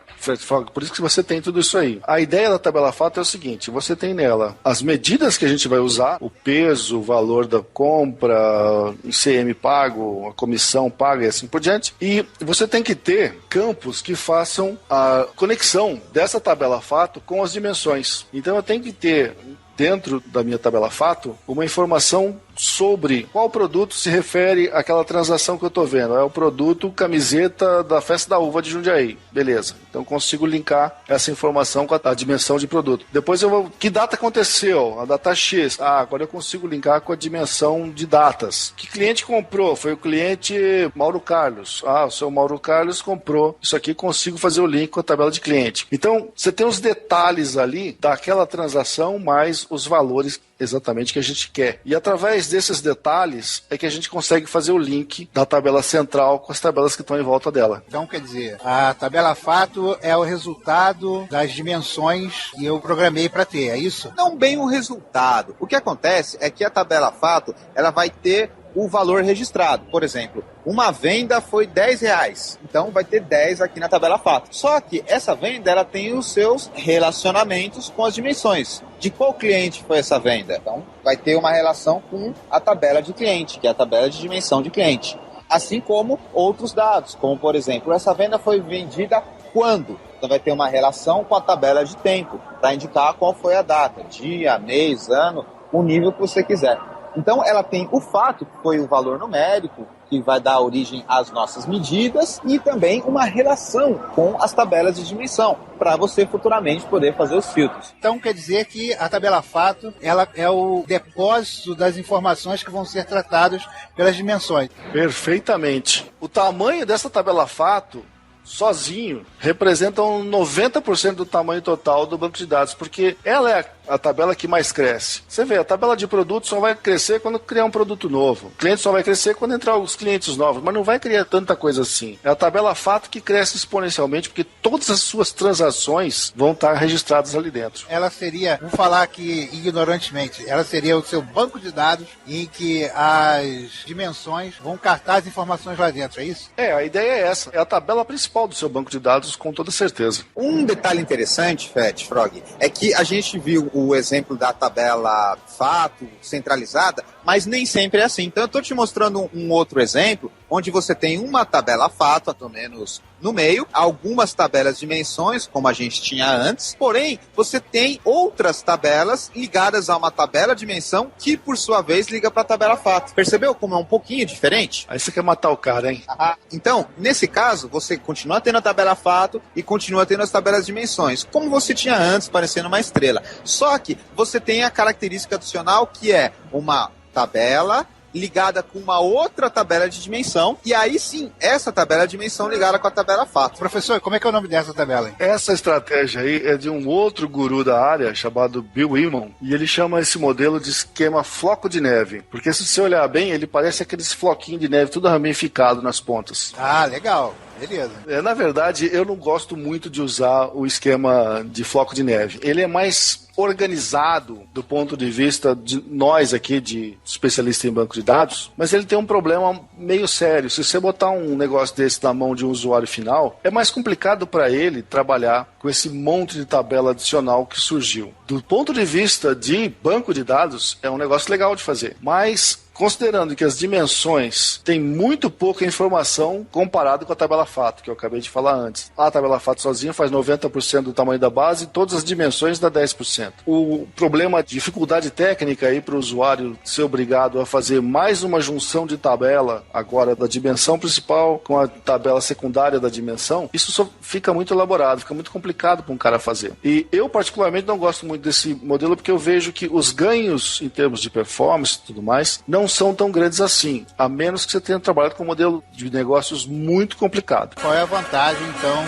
[SPEAKER 3] Por isso que você tem tudo isso aí. A ideia da tabela fato é o seguinte, você tem nela as medidas que a gente vai usar, o peso, o valor da compra, o ICM pago, a comissão paga e assim por diante, e você tem que ter campos que façam a conexão dessa tabela fato com as dimensões. Então eu tenho que ter dentro da minha tabela fato uma informação sobre qual produto se refere àquela transação que eu estou vendo. É o produto camiseta da Festa da Uva de Jundiaí. Beleza. Então consigo linkar essa informação com a dimensão de produto. Depois eu vou... Que data aconteceu? A data X. Agora eu consigo linkar com a dimensão de datas. Que cliente comprou? Foi o cliente Mauro Carlos. O seu Mauro Carlos comprou. Isso aqui consigo fazer o link com a tabela de cliente. Então, você tem os detalhes ali daquela transação mais os valores exatamente que a gente quer. E através desses detalhes é que a gente consegue fazer o link da tabela central com as tabelas que estão em volta dela.
[SPEAKER 4] Então, quer dizer, a tabela fato é o resultado das dimensões que eu programei para ter, é isso?
[SPEAKER 5] Não bem o resultado. O que acontece é que a tabela fato ela vai ter o valor registrado. Por exemplo, uma venda foi R$10, então vai ter 10 aqui na tabela fato. Só que essa venda ela tem os seus relacionamentos com as dimensões. De qual cliente foi essa venda? Então vai ter uma relação com a tabela de cliente, que é a tabela de dimensão de cliente. Assim como outros dados, como por exemplo, essa venda foi vendida quando? Então vai ter uma relação com a tabela de tempo, para indicar qual foi a data, dia, mês, ano, o nível que você quiser. Então ela tem o fato, que foi o valor numérico, que vai dar origem às nossas medidas, e também uma relação com as tabelas de dimensão, para você futuramente poder fazer os filtros.
[SPEAKER 4] Então quer dizer que a tabela fato ela é o depósito das informações que vão ser tratadas pelas dimensões.
[SPEAKER 3] Perfeitamente. O tamanho dessa tabela fato sozinho representa 90% do tamanho total do banco de dados, porque ela é a tabela que mais cresce. Você vê, a tabela de produtos só vai crescer quando criar um produto novo. O cliente só vai crescer quando entrar os clientes novos, mas não vai criar tanta coisa assim. É a tabela fato que cresce exponencialmente, porque todas as suas transações vão estar registradas ali dentro.
[SPEAKER 4] Ela seria, vou falar aqui ignorantemente, ela seria o seu banco de dados em que as dimensões vão cartar as informações lá dentro, é isso?
[SPEAKER 3] A ideia é essa. É a tabela principal do seu banco de dados, com toda certeza.
[SPEAKER 5] Um detalhe interessante, Fat Frog, é que a gente viu o exemplo da tabela fato centralizada, mas nem sempre é assim. Então eu estou te mostrando um outro exemplo, onde você tem uma tabela fato, pelo menos no meio, algumas tabelas de dimensões, como a gente tinha antes, porém, você tem outras tabelas ligadas a uma tabela de dimensão, que por sua vez liga para a tabela fato. Percebeu como é um pouquinho diferente?
[SPEAKER 3] Aí você quer matar o cara, hein?
[SPEAKER 5] Então, nesse caso, você continua tendo a tabela fato e continua tendo as tabelas de dimensões, como você tinha antes, parecendo uma estrela. Só que você tem a característica adicional, que é uma tabela ligada com uma outra tabela de dimensão, e aí sim, essa tabela de dimensão ligada com a tabela fato.
[SPEAKER 4] Professor, como é que é o nome dessa tabela, hein?
[SPEAKER 3] Essa estratégia aí é de um outro guru da área, chamado Bill Willman, e ele chama esse modelo de esquema floco de neve, porque se você olhar bem, ele parece aqueles floquinhos de neve tudo ramificado nas pontas.
[SPEAKER 4] Legal. Beleza.
[SPEAKER 3] Na verdade, eu não gosto muito de usar o esquema de floco de neve. Ele é mais organizado do ponto de vista de nós aqui, de especialista em banco de dados, mas ele tem um problema meio sério. Se você botar um negócio desse na mão de um usuário final, é mais complicado para ele trabalhar com esse monte de tabela adicional que surgiu. Do ponto de vista de banco de dados, é um negócio legal de fazer, mas considerando que as dimensões têm muito pouca informação comparado com a tabela fato, que eu acabei de falar antes. A tabela fato sozinha faz 90% do tamanho da base e todas as dimensões dá 10%. O problema de dificuldade técnica aí para o usuário ser obrigado a fazer mais uma junção de tabela, agora da dimensão principal com a tabela secundária da dimensão, isso só fica muito elaborado, fica muito complicado para um cara fazer. E eu particularmente não gosto muito desse modelo, porque eu vejo que os ganhos em termos de performance e tudo mais não não são tão grandes assim, a menos que você tenha trabalhado com um modelo de negócios muito complicado.
[SPEAKER 4] Qual é a vantagem, então,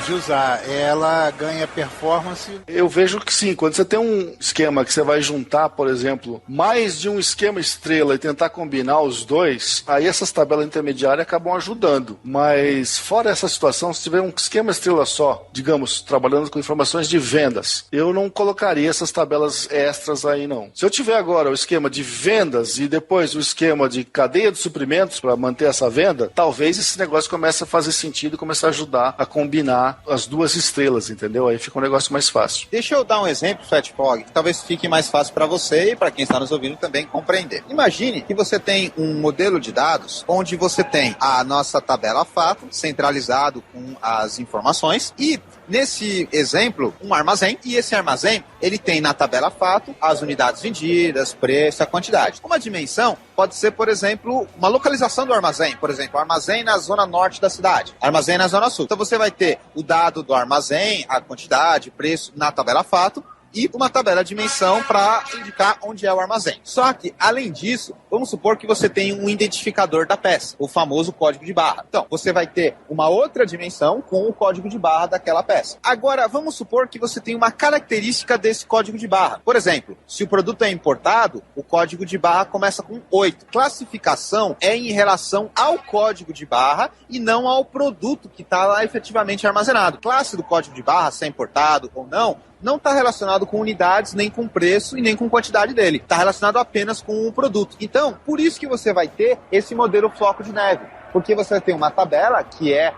[SPEAKER 4] de usar? Ela ganha performance?
[SPEAKER 3] Eu vejo que sim, quando você tem um esquema que você vai juntar, por exemplo, mais de um esquema estrela e tentar combinar os dois, aí essas tabelas intermediárias acabam ajudando. Mas fora essa situação, se tiver um esquema estrela só, digamos, trabalhando com informações de vendas, eu não colocaria essas tabelas extras aí não. Se eu tiver agora o esquema de vendas e depois o esquema de cadeia de suprimentos para manter essa venda, talvez esse negócio comece a fazer sentido e comece a ajudar a combinar as duas estrelas, entendeu? Aí fica um negócio mais fácil.
[SPEAKER 5] Deixa eu dar um exemplo, Fatpog, que talvez fique mais fácil para você e para quem está nos ouvindo também compreender. Imagine que você tem um modelo de dados onde você tem a nossa tabela fato centralizado com as informações e nesse exemplo, um armazém, e esse armazém, ele tem na tabela fato as unidades vendidas, preço, a quantidade. Uma dimensão pode ser, por exemplo, uma localização do armazém. Por exemplo, armazém na zona norte da cidade, armazém na zona sul. Então você vai ter o dado do armazém, a quantidade, preço na tabela fato, e uma tabela de dimensão para indicar onde é o armazém. Só que, além disso, vamos supor que você tem um identificador da peça, o famoso código de barra. Então, você vai ter uma outra dimensão com o código de barra daquela peça. Agora, vamos supor que você tem uma característica desse código de barra. Por exemplo, se o produto é importado, o código de barra começa com 8. Classificação é em relação ao código de barra e não ao produto que está lá efetivamente armazenado. Classe do código de barra, se é importado ou não está relacionado com unidades, nem com preço e nem com quantidade dele. Está relacionado apenas com o produto. Então, por isso que você vai ter esse modelo floco de neve. Porque você tem uma tabela que é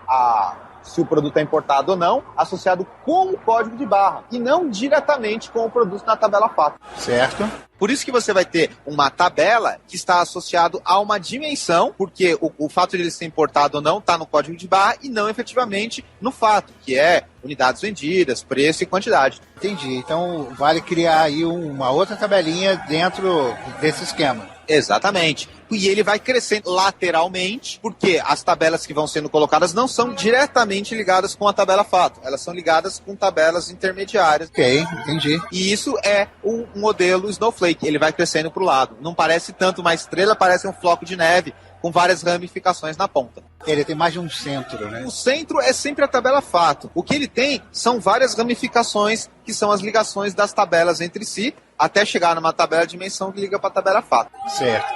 [SPEAKER 5] se o produto é importado ou não, associado com o código de barra e não diretamente com o produto na tabela fato.
[SPEAKER 4] Certo.
[SPEAKER 5] Por isso que você vai ter uma tabela que está associado a uma dimensão, porque o fato de ele ser importado ou não está no código de barra e não efetivamente no fato, que é unidades vendidas, preço e quantidade.
[SPEAKER 4] Entendi. Então vale criar aí uma outra tabelinha dentro desse esquema.
[SPEAKER 5] Exatamente. E ele vai crescendo lateralmente, porque as tabelas que vão sendo colocadas não são diretamente ligadas com a tabela fato. Elas são ligadas com tabelas intermediárias.
[SPEAKER 4] Ok, entendi.
[SPEAKER 5] E isso é o modelo Snowflake. Ele vai crescendo para o lado. Não parece tanto uma estrela, parece um floco de neve com várias ramificações na ponta.
[SPEAKER 4] Ele tem mais de um centro, né?
[SPEAKER 5] O centro é sempre a tabela fato. O que ele tem são várias ramificações, que são as ligações das tabelas entre si, até chegar numa tabela de dimensão que liga para a tabela fato.
[SPEAKER 4] Certo.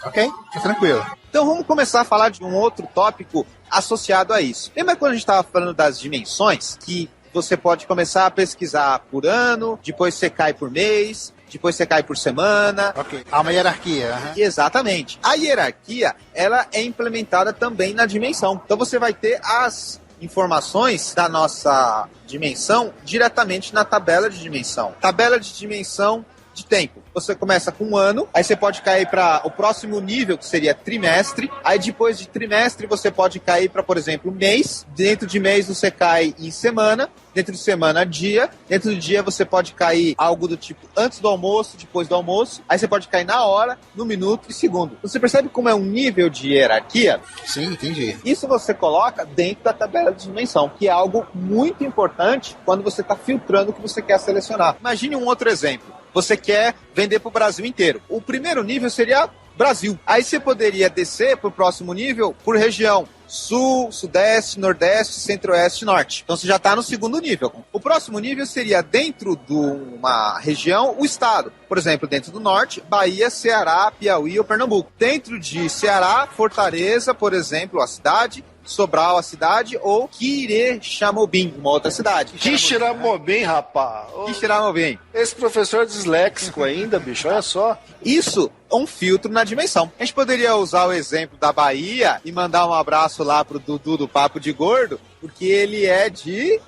[SPEAKER 4] Ok, tá tranquilo.
[SPEAKER 5] Então vamos começar a falar de um outro tópico associado a isso. Lembra quando a gente estava falando das dimensões? Que você pode começar a pesquisar por ano, depois você cai por mês, depois você cai por semana.
[SPEAKER 4] Ok, há uma hierarquia.
[SPEAKER 5] Exatamente. A hierarquia, ela é implementada também na dimensão. Então você vai ter as informações da nossa dimensão diretamente na tabela de dimensão. Tabela de dimensão de tempo. Você começa com um ano, aí você pode cair para o próximo nível, que seria trimestre. Aí depois de trimestre você pode cair para, por exemplo, mês. Dentro de mês você cai em semana. Dentro de semana, dia. Dentro do dia você pode cair algo do tipo antes do almoço, depois do almoço. Aí você pode cair na hora, no minuto e segundo. Você percebe como é um nível de hierarquia?
[SPEAKER 4] Sim, entendi.
[SPEAKER 5] Isso você coloca dentro da tabela de dimensão, que é algo muito importante quando você está filtrando o que você quer selecionar. Imagine um outro exemplo. Você quer vender para o Brasil inteiro. O primeiro nível seria Brasil. Aí você poderia descer para o próximo nível por região. Sul, Sudeste, Nordeste, Centro-Oeste, Norte. Então você já está no segundo nível. O próximo nível seria dentro de uma região, o estado. Por exemplo, dentro do Norte, Bahia, Ceará, Piauí ou Pernambuco. Dentro de Ceará, Fortaleza, por exemplo, a cidade. Sobral, a cidade, ou Quirixamobim, uma outra cidade.
[SPEAKER 3] Quixeramobim, rapaz.
[SPEAKER 5] Quixeramobim.
[SPEAKER 3] Esse professor é disléxico ainda, bicho, olha só.
[SPEAKER 5] Isso é um filtro na dimensão. A gente poderia usar o exemplo da Bahia e mandar um abraço lá pro Dudu do Papo de Gordo, porque ele é de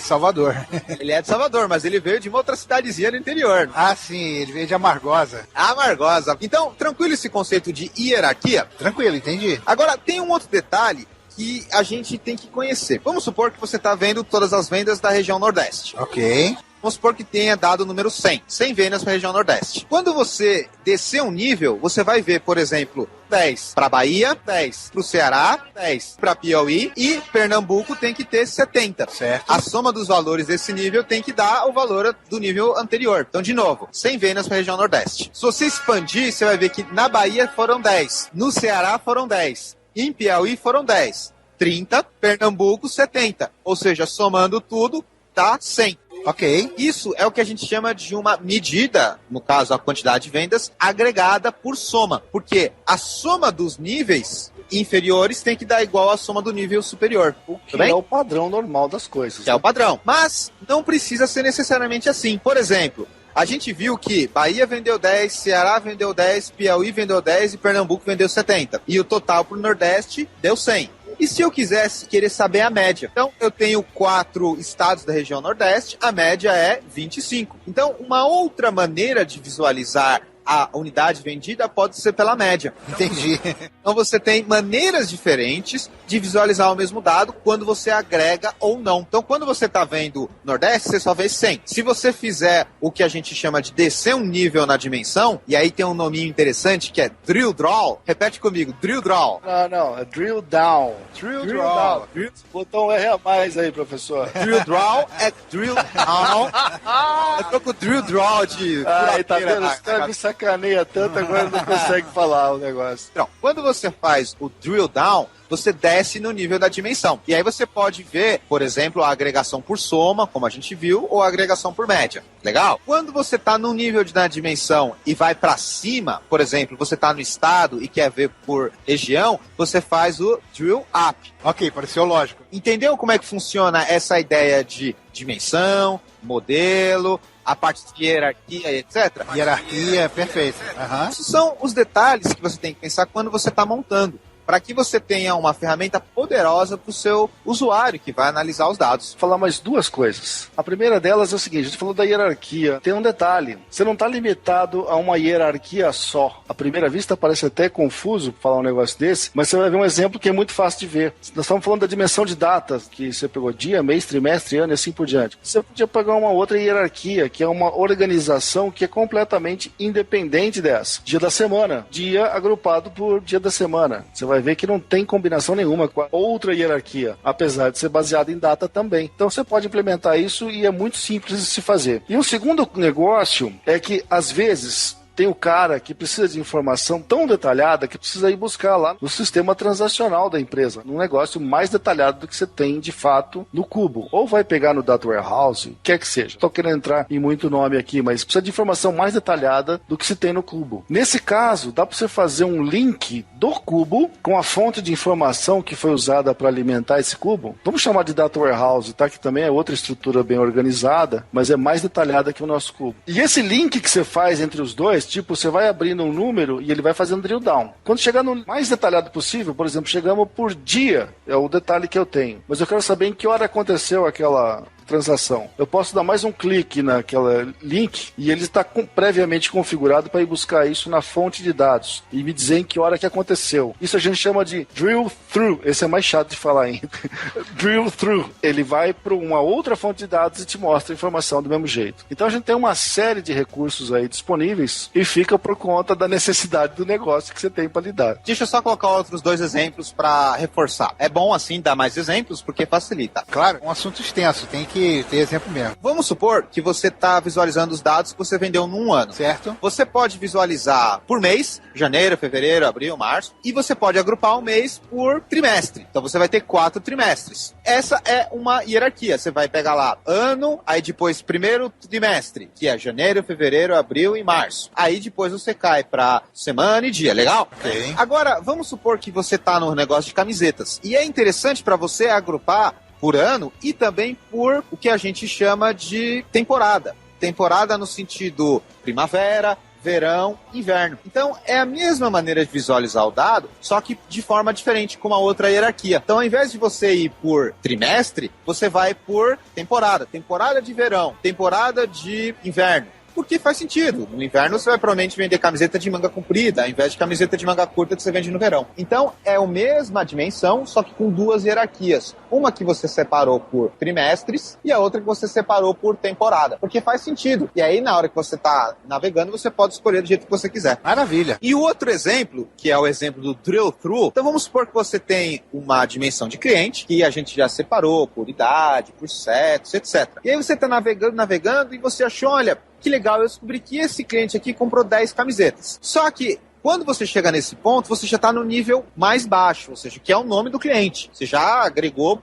[SPEAKER 4] Salvador.
[SPEAKER 5] Ele é de Salvador, mas ele veio de uma outra cidadezinha do interior.
[SPEAKER 4] Ah, sim, ele veio de Amargosa.
[SPEAKER 5] Amargosa. Então, tranquilo esse conceito de hierarquia?
[SPEAKER 4] Tranquilo, entendi.
[SPEAKER 5] Agora, tem um outro detalhe que a gente tem que conhecer. Vamos supor que você está vendo todas as vendas da região Nordeste.
[SPEAKER 4] Ok.
[SPEAKER 5] Vamos supor que tenha dado o número 100 vendas para a região Nordeste. Quando você descer um nível, você vai ver, por exemplo, 10. Para Bahia, 10. Para o Ceará, 10. Para Piauí e Pernambuco tem que ter 70.
[SPEAKER 4] Certo.
[SPEAKER 5] A soma dos valores desse nível tem que dar o valor do nível anterior. Então, de novo, 100 vendas para a região Nordeste. Se você expandir, você vai ver que na Bahia foram 10. No Ceará foram 10. Em Piauí foram 10. 30. Pernambuco, 70. Ou seja, somando tudo, dá 100.
[SPEAKER 4] Ok.
[SPEAKER 5] Isso é o que a gente chama de uma medida, no caso a quantidade de vendas, agregada por soma. Porque a soma dos níveis inferiores tem que dar igual à soma do nível superior.
[SPEAKER 3] O que é o padrão normal das coisas.
[SPEAKER 5] Que é o padrão. Mas não precisa ser necessariamente assim. Por exemplo, a gente viu que Bahia vendeu 10, Ceará vendeu 10, Piauí vendeu 10 e Pernambuco vendeu 70. E o total para o Nordeste deu 100. E se eu quisesse querer saber a média? Então, eu tenho 4 estados da região Nordeste, a média é 25. Então, uma outra maneira de visualizar a unidade vendida pode ser pela média.
[SPEAKER 4] Entendi.
[SPEAKER 5] Então você tem maneiras diferentes de visualizar o mesmo dado quando você agrega ou não. Então quando você está vendo Nordeste, você só vê 100. Se você fizer o que a gente chama de descer um nível na dimensão, e aí tem um nominho interessante que é Drill Draw. Repete comigo, Drill Draw.
[SPEAKER 3] Não, é Drill Down.
[SPEAKER 5] Drill Draw.
[SPEAKER 3] Botou um R a mais aí, professor.
[SPEAKER 5] Drill Draw é Drill Down. Eu tô com o Drill Draw de...
[SPEAKER 3] Ai, tá vendo? Os caras me sacaneia tanto, agora não consegue falar o negócio.
[SPEAKER 5] Então, quando você faz o drill down, você desce no nível da dimensão. E aí você pode ver, por exemplo, a agregação por soma, como a gente viu, ou a agregação por média. Legal? Quando você está no nível da dimensão e vai para cima, por exemplo, você está no estado e quer ver por região, você faz o drill up.
[SPEAKER 4] Ok, pareceu lógico.
[SPEAKER 5] Entendeu como é que funciona essa ideia de dimensão, modelo, a parte de hierarquia, etc?
[SPEAKER 4] Hierarquia, perfeito. Uhum.
[SPEAKER 5] Esses são os detalhes que você tem que pensar quando você está montando, para que você tenha uma ferramenta poderosa para o seu usuário que vai analisar os dados.
[SPEAKER 3] Vou falar mais duas coisas. A primeira delas é o seguinte, a gente falou da hierarquia. Tem um detalhe, você não está limitado a uma hierarquia só. À primeira vista parece até confuso falar um negócio desse, mas você vai ver um exemplo que é muito fácil de ver. Nós estamos falando da dimensão de datas, que você pegou dia, mês, trimestre, ano e assim por diante. Você podia pegar uma outra hierarquia, que é uma organização que é completamente independente dessa. Dia da semana, dia agrupado por dia da semana. Você vai ver que não tem combinação nenhuma com a outra hierarquia, apesar de ser baseada em data também. Então você pode implementar isso e é muito simples de se fazer. E um segundo negócio é que, às vezes, tem o cara que precisa de informação tão detalhada que precisa ir buscar lá no sistema transacional da empresa, num negócio mais detalhado do que você tem de fato no Cubo. Ou vai pegar no Data Warehouse, o que quer que seja. Estou querendo entrar em muito nome aqui, mas precisa de informação mais detalhada do que se tem no Cubo. Nesse caso, dá para você fazer um link do Cubo com a fonte de informação que foi usada para alimentar esse Cubo. Vamos chamar de Data Warehouse, tá? Que também é outra estrutura bem organizada, mas é mais detalhada que o nosso Cubo. E esse link que você faz entre os dois, tipo, você vai abrindo um número e ele vai fazendo drill down. Quando chegar no mais detalhado possível, por exemplo, chegamos por dia, é o detalhe que eu tenho. Mas eu quero saber em que hora aconteceu aquela transação. Eu posso dar mais um clique naquela link e ele está previamente configurado para ir buscar isso na fonte de dados e me dizer em que hora que aconteceu. Isso a gente chama de drill through. Esse é mais chato de falar ainda. Drill through. Ele vai para uma outra fonte de dados e te mostra a informação do mesmo jeito. Então a gente tem uma série de recursos aí disponíveis e fica por conta da necessidade do negócio que você tem para lidar.
[SPEAKER 5] Deixa eu só colocar outros 2 exemplos para reforçar. É bom assim dar mais exemplos porque facilita.
[SPEAKER 4] Claro, um assunto extenso, tem que ter exemplo mesmo.
[SPEAKER 5] Vamos supor que você está visualizando os dados que você vendeu num ano.
[SPEAKER 4] Certo.
[SPEAKER 5] Você pode visualizar por mês, janeiro, fevereiro, abril, março, e você pode agrupar o mês por trimestre. Então você vai ter 4 trimestres. Essa é uma hierarquia. Você vai pegar lá ano, aí depois primeiro trimestre, que é janeiro, fevereiro, abril e março. Aí depois você cai para semana e dia, legal?
[SPEAKER 4] Ok.
[SPEAKER 5] Agora, vamos supor que você está no negócio de camisetas. E é interessante para você agrupar por ano e também por o que a gente chama de temporada. Temporada no sentido primavera, verão, inverno. Então, é a mesma maneira de visualizar o dado, só que de forma diferente, com uma outra hierarquia. Então, ao invés de você ir por trimestre, você vai por temporada. Temporada de verão, temporada de inverno, porque faz sentido. No inverno você vai provavelmente vender camiseta de manga comprida, ao invés de camiseta de manga curta que você vende no verão. Então, é a mesma dimensão, só que com duas hierarquias. Uma que você separou por trimestres e a outra que você separou por temporada. Porque faz sentido. E aí, na hora que você está navegando, você pode escolher do jeito que você quiser.
[SPEAKER 4] Maravilha.
[SPEAKER 5] E o outro exemplo, que é o exemplo do drill-through, então vamos supor que você tem uma dimensão de cliente, que a gente já separou por idade, por sexo, etc. E aí você está navegando e você achou, olha, que legal, eu descobri que esse cliente aqui comprou 10 camisetas. Só que quando você chega nesse ponto, você já está no nível mais baixo, ou seja, que é o nome do cliente. Você já agregou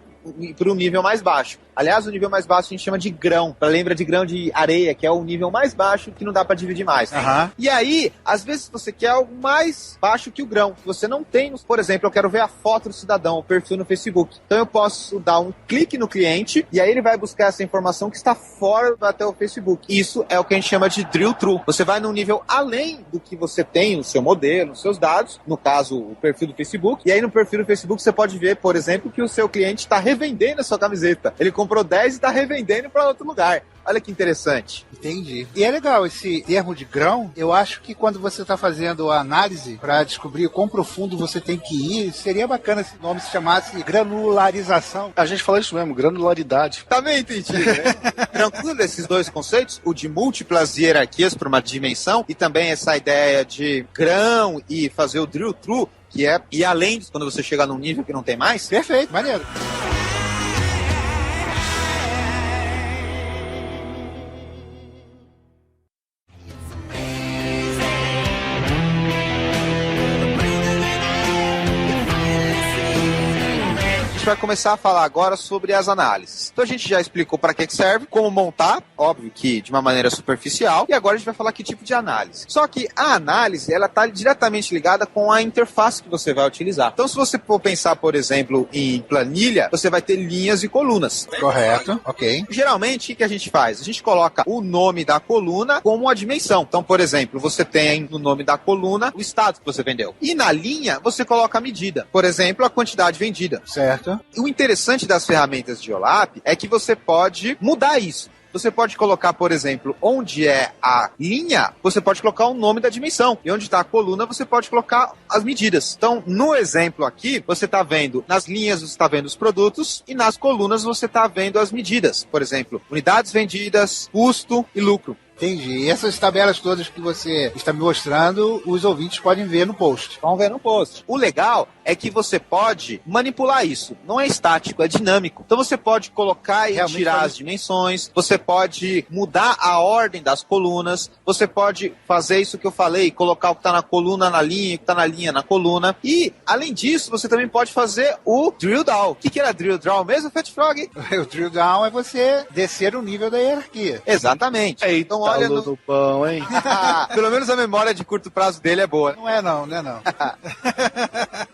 [SPEAKER 5] para o nível mais baixo. Aliás, o nível mais baixo a gente chama de grão. Lembra de grão de areia, que é o nível mais baixo que não dá para dividir mais.
[SPEAKER 4] Uhum.
[SPEAKER 5] E aí, às vezes você quer algo mais baixo que o grão. Você não tem, por exemplo, eu quero ver a foto do cidadão, o perfil no Facebook. Então eu posso dar um clique no cliente e aí ele vai buscar essa informação que está fora até o Facebook. Isso é o que a gente chama de drill-through. Você vai num nível além do que você tem no seu modelo, nos seus dados, no caso, o perfil do Facebook. E aí no perfil do Facebook você pode ver, por exemplo, que o seu cliente está revendendo a sua camiseta. Ele comprou 10 e está revendendo para outro lugar. Olha que interessante.
[SPEAKER 4] Entendi. E é legal esse termo de grão. Eu acho que quando você está fazendo a análise para descobrir quão profundo você tem que ir, seria bacana se o nome se chamasse granularização.
[SPEAKER 3] A gente fala isso mesmo, granularidade.
[SPEAKER 5] Também entendi, né? Tranquilo esses dois conceitos, o de múltiplas hierarquias para uma dimensão e também essa ideia de grão e fazer o drill-through, que é ir além disso quando você chegar num nível que não tem mais.
[SPEAKER 4] Perfeito, maneiro.
[SPEAKER 5] A gente vai começar a falar agora sobre as análises. Então a gente já explicou para que serve, como montar, óbvio que de uma maneira superficial, e agora a gente vai falar que tipo de análise. Só que a análise, ela está diretamente ligada com a interface que você vai utilizar. Então se você for pensar, por exemplo, em planilha, você vai ter linhas e colunas.
[SPEAKER 4] Correto, ok.
[SPEAKER 5] Geralmente, o que a gente faz? A gente coloca o nome da coluna como a dimensão. Então, por exemplo, você tem no nome da coluna o estado que você vendeu. E na linha, você coloca a medida. Por exemplo, a quantidade vendida.
[SPEAKER 4] Certo.
[SPEAKER 5] O interessante das ferramentas de OLAP é que você pode mudar isso. Você pode colocar, por exemplo, onde é a linha, você pode colocar o nome da dimensão. E onde está a coluna, você pode colocar as medidas. Então, no exemplo aqui, você está vendo, nas linhas você está vendo os produtos e nas colunas você está vendo as medidas. Por exemplo, unidades vendidas, custo e lucro.
[SPEAKER 4] Entendi. E essas tabelas todas que você está me mostrando, os ouvintes podem ver no post.
[SPEAKER 5] Vão ver no post. O legal é que você pode manipular isso. Não é estático, é dinâmico. Então você pode colocar e
[SPEAKER 4] Realmente
[SPEAKER 5] tirar as dimensões, você pode mudar a ordem das colunas, você pode fazer isso que eu falei, colocar o que está na coluna na linha, o que está na linha na coluna. E, além disso, você também pode fazer o drill down. O que era drill down mesmo, Fat Frog?
[SPEAKER 4] O drill down é você descer o nível da hierarquia.
[SPEAKER 5] Exatamente. Então, olha
[SPEAKER 3] no pão, hein?
[SPEAKER 5] Pelo menos a memória de curto prazo dele é boa.
[SPEAKER 4] Não é não, não é não.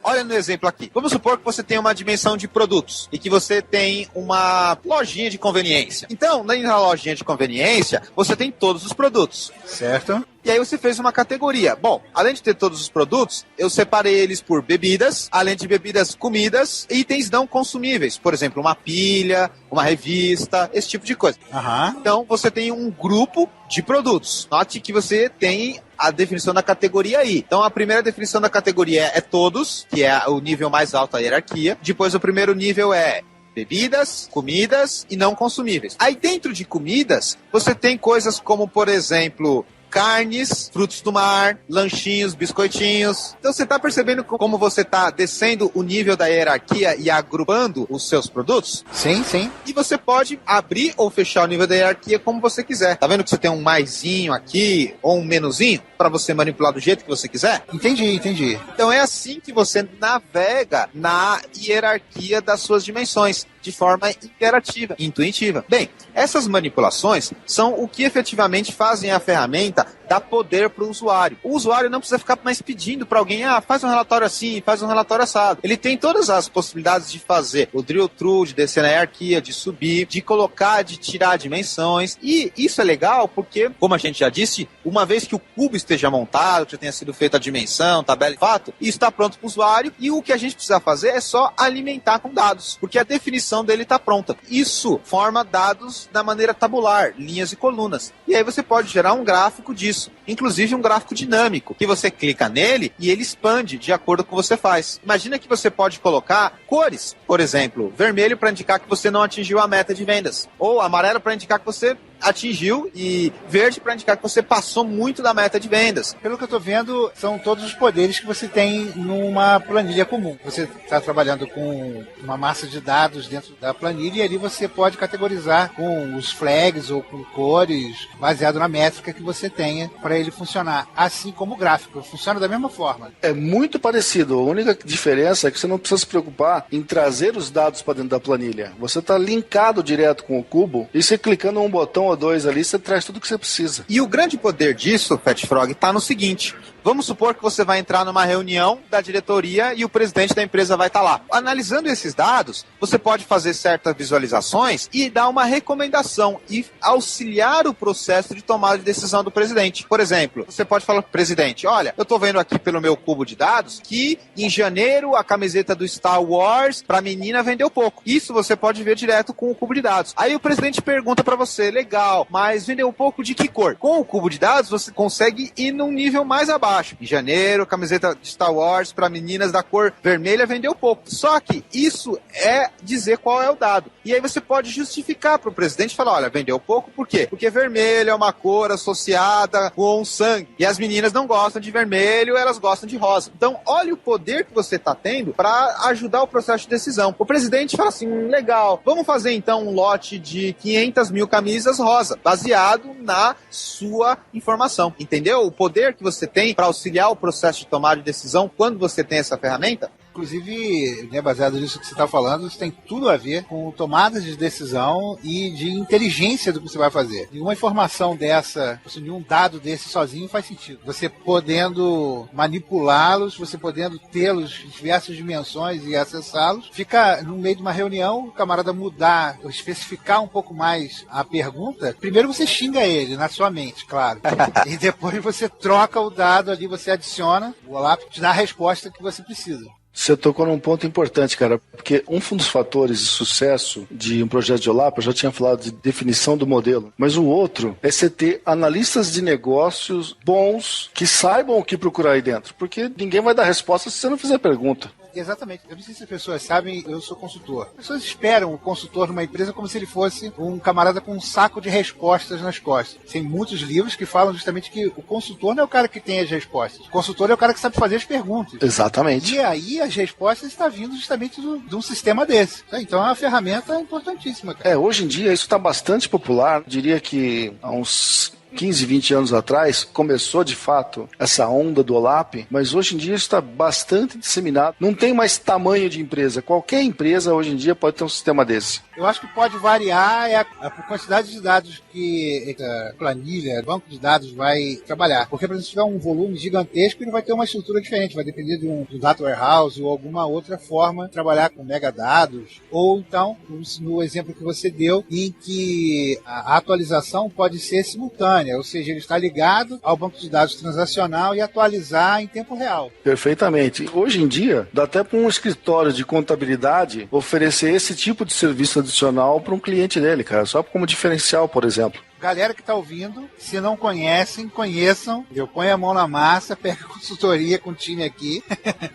[SPEAKER 5] Olha no exemplo aqui. Vamos supor que você tem uma dimensão de produtos e que você tem uma lojinha de conveniência. Então, na lojinha de conveniência, você tem todos os produtos.
[SPEAKER 4] Certo.
[SPEAKER 5] E aí você fez uma categoria. Bom, além de ter todos os produtos, eu separei eles por bebidas, além de bebidas, comidas e itens não consumíveis. Por exemplo, uma pilha, uma revista, esse tipo de coisa.
[SPEAKER 4] Aham.
[SPEAKER 5] Então, você tem um grupo de produtos. Note que você tem a definição da categoria aí. Então, a primeira definição da categoria é todos, que é o nível mais alto da hierarquia. Depois, o primeiro nível é bebidas, comidas e não consumíveis. Aí, dentro de comidas, você tem coisas como, por exemplo, carnes, frutos do mar, lanchinhos, biscoitinhos. Então você está percebendo como você está descendo o nível da hierarquia e agrupando os seus produtos?
[SPEAKER 4] Sim, sim.
[SPEAKER 5] E você pode abrir ou fechar o nível da hierarquia como você quiser. Tá vendo que você tem um maisinho aqui ou um menuzinho para você manipular do jeito que você quiser?
[SPEAKER 4] Entendi.
[SPEAKER 5] Então é assim que você navega na hierarquia das suas dimensões, de forma interativa, intuitiva. Bem, essas manipulações são o que efetivamente fazem a ferramenta dá poder para o usuário. O usuário não precisa ficar mais pedindo para alguém, faz um relatório assim, faz um relatório assado. Ele tem todas as possibilidades de fazer o drill through, de descer na hierarquia, de subir, de colocar, de tirar dimensões. E isso é legal porque, como a gente já disse, uma vez que o cubo esteja montado, que já tenha sido feita a dimensão, tabela e fato, isso está pronto para o usuário e o que a gente precisa fazer é só alimentar com dados, porque a definição dele está pronta. Isso forma dados da maneira tabular, linhas e colunas. E aí você pode gerar um gráfico disso, inclusive um gráfico dinâmico, que você clica nele e ele expande de acordo com o que você faz. Imagina que você pode colocar cores, por exemplo, vermelho para indicar que você não atingiu a meta de vendas, ou amarelo para indicar que você atingiu e verde para indicar que você passou muito da meta de vendas.
[SPEAKER 4] Pelo que eu estou vendo, são todos os poderes que você tem numa planilha comum. Você está trabalhando com uma massa de dados dentro da planilha e ali você pode categorizar com os flags ou com cores, baseado na métrica que você tenha para ele funcionar. Assim como o gráfico, funciona da mesma forma.
[SPEAKER 3] É muito parecido. A única diferença é que você não precisa se preocupar em trazer os dados para dentro da planilha. Você está linkado direto com o cubo e você clicando um botão ou dois ali, você traz tudo o que você precisa.
[SPEAKER 5] E o grande poder disso, Fat Frog, está no seguinte: vamos supor que você vai entrar numa reunião da diretoria e o presidente da empresa vai estar lá. Analisando esses dados, você pode fazer certas visualizações e dar uma recomendação e auxiliar o processo de tomada de decisão do presidente. Por exemplo, você pode falar para o presidente: olha, eu estou vendo aqui pelo meu cubo de dados que em janeiro a camiseta do Star Wars para menina vendeu pouco. Isso você pode ver direto com o cubo de dados. Aí o presidente pergunta para você: legal, mas vendeu um pouco de que cor? Com o cubo de dados você consegue ir num nível mais abaixo. Em janeiro, a camiseta de Star Wars para meninas da cor vermelha vendeu pouco. Só que isso é dizer qual é o dado. E aí você pode justificar para o presidente e falar: olha, vendeu pouco, por quê? Porque vermelho é uma cor associada com sangue. E as meninas não gostam de vermelho, elas gostam de rosa. Então, olha o poder que você está tendo para ajudar o processo de decisão. O presidente fala assim: legal, vamos fazer então um lote de 500 mil camisas rosa, baseado na sua informação. Entendeu? O poder que você tem para auxiliar o processo de tomada de decisão quando você tem essa ferramenta.
[SPEAKER 4] Inclusive, baseado nisso que você está falando, isso tem tudo a ver com tomadas de decisão e de inteligência do que você vai fazer. Nenhuma informação dessa, nenhum dado desse sozinho faz sentido. Você podendo manipulá-los, você podendo tê-los em diversas dimensões e acessá-los, fica no meio de uma reunião, o camarada mudar, ou especificar um pouco mais a pergunta, primeiro você xinga ele na sua mente, claro. E depois você troca o dado ali, você adiciona, o OLAP te dá a resposta que você precisa.
[SPEAKER 3] Você tocou num ponto importante, cara, porque um dos fatores de sucesso de um projeto de OLAP, eu já tinha falado de definição do modelo, mas o outro é você ter analistas de negócios bons que saibam o que procurar aí dentro, porque ninguém vai dar resposta se você não fizer pergunta.
[SPEAKER 4] Exatamente. Eu não sei se as pessoas sabem, eu sou consultor. As pessoas esperam o consultor numa empresa como se ele fosse um camarada com um saco de respostas nas costas. Tem muitos livros que falam justamente que o consultor não é o cara que tem as respostas. O consultor é o cara que sabe fazer as perguntas.
[SPEAKER 3] Exatamente.
[SPEAKER 4] E aí as respostas estão vindo justamente de um sistema desse. Então é uma ferramenta importantíssima, cara.
[SPEAKER 3] Hoje em dia isso está bastante popular. Eu diria que há uns 15, 20 anos atrás, começou de fato essa onda do OLAP, mas hoje em dia isso está bastante disseminado. Não tem mais tamanho de empresa. Qualquer empresa hoje em dia pode ter um sistema desse.
[SPEAKER 4] Eu acho que pode variar a quantidade de dados que a planilha, o banco de dados vai trabalhar. Porque, por exemplo, se tiver um volume gigantesco, ele vai ter uma estrutura diferente. Vai depender de um data warehouse ou alguma outra forma de trabalhar com megadados. Ou então, no exemplo que você deu, em que a atualização pode ser simultânea. Ou seja, ele está ligado ao banco de dados transacional e atualizar em tempo real.
[SPEAKER 3] Perfeitamente. Hoje em dia, dá até para um escritório de contabilidade oferecer esse tipo de serviço adicional para um cliente dele, cara. Só como diferencial, por exemplo.
[SPEAKER 4] Galera que está ouvindo, se não conhecem, conheçam. Eu ponho a mão na massa, pego a consultoria com o time aqui.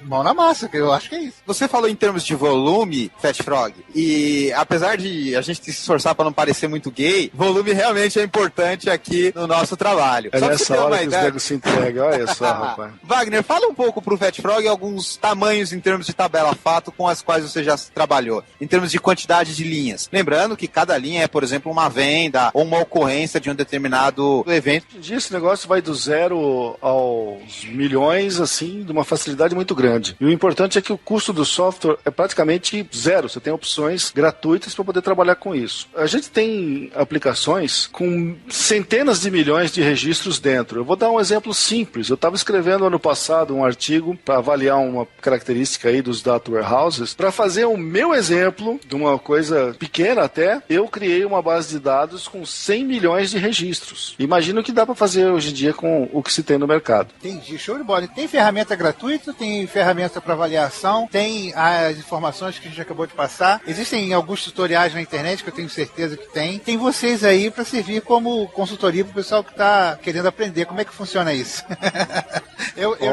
[SPEAKER 4] Mão na massa, que eu acho que é isso.
[SPEAKER 5] Você falou em termos de volume, Fat Frog, e apesar de a gente se esforçar para não parecer muito gay, volume realmente é importante aqui no nosso trabalho.
[SPEAKER 3] É só nessa hora que os negros se entregam, olha só, rapaz.
[SPEAKER 5] Wagner, fala um pouco pro Fat Frog alguns tamanhos em termos de tabela fato com as quais você já trabalhou, em termos de quantidade de linhas. Lembrando que cada linha é, por exemplo, uma venda ou uma ocorrência frequência de um determinado evento.
[SPEAKER 3] Hoje em dia esse negócio vai do 0 aos milhões, assim, de uma facilidade muito grande. E o importante é que o custo do software é praticamente zero. Você tem opções gratuitas para poder trabalhar com isso. A gente tem aplicações com centenas de milhões de registros dentro. Eu vou dar um exemplo simples. Eu estava escrevendo ano passado um artigo para avaliar uma característica aí dos data warehouses. Para fazer o meu exemplo de uma coisa pequena até, eu criei uma base de dados com 100 milhões de registros. Imagina o que dá para fazer hoje em dia com o que se tem no mercado.
[SPEAKER 4] Entendi, show de bola. Tem ferramenta gratuita, tem ferramenta para avaliação, tem as informações que a gente acabou de passar. Existem alguns tutoriais na internet que eu tenho certeza que tem. Tem vocês aí para servir como consultoria para o pessoal que está querendo aprender. Como é que funciona isso?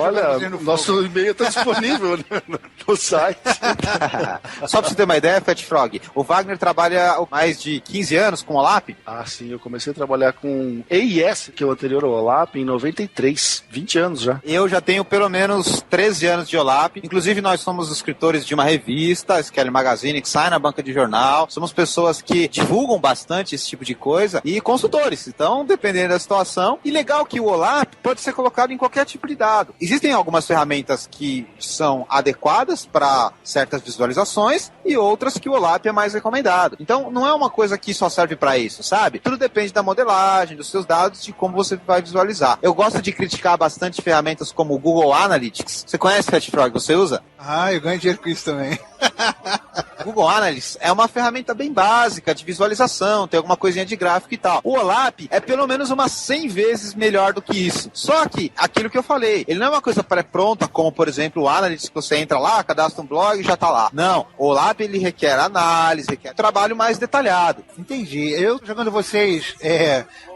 [SPEAKER 3] Olha, nosso e-mail está disponível no site.
[SPEAKER 5] Só para você ter uma ideia, Fat Frog, o Wagner trabalha há mais de 15 anos com o OLAP?
[SPEAKER 3] Ah, sim, eu comecei a trabalhar com AIS, que é o anterior ao OLAP, em 93, 20 anos já.
[SPEAKER 5] Eu já tenho pelo menos 13 anos de OLAP, inclusive nós somos escritores de uma revista, a Skelly Magazine, que sai na banca de jornal, somos pessoas que divulgam bastante esse tipo de coisa e consultores, então dependendo da situação, e legal que o OLAP pode ser colocado em qualquer tipo de dado. Existem algumas ferramentas que são adequadas para certas visualizações e outras que o OLAP é mais recomendado. Então não é uma coisa que só serve para isso, sabe? Tudo depende da modelagem, dos seus dados, de como você vai visualizar. Eu gosto de criticar bastante ferramentas como o Google Analytics. Você conhece, Fat Frog? Você usa?
[SPEAKER 4] Ah, eu ganho dinheiro com isso também.
[SPEAKER 5] Google Analytics é uma ferramenta bem básica de visualização, tem alguma coisinha de gráfico e tal. O OLAP é pelo menos umas 100 vezes melhor do que isso. Só que, aquilo que eu falei, ele não é uma coisa pré-pronta, como, por exemplo, o Analytics, que você entra lá, cadastra um blog e já tá lá. Não. O OLAP, ele requer análise, requer trabalho mais detalhado.
[SPEAKER 4] Entendi. Eu jogando vocês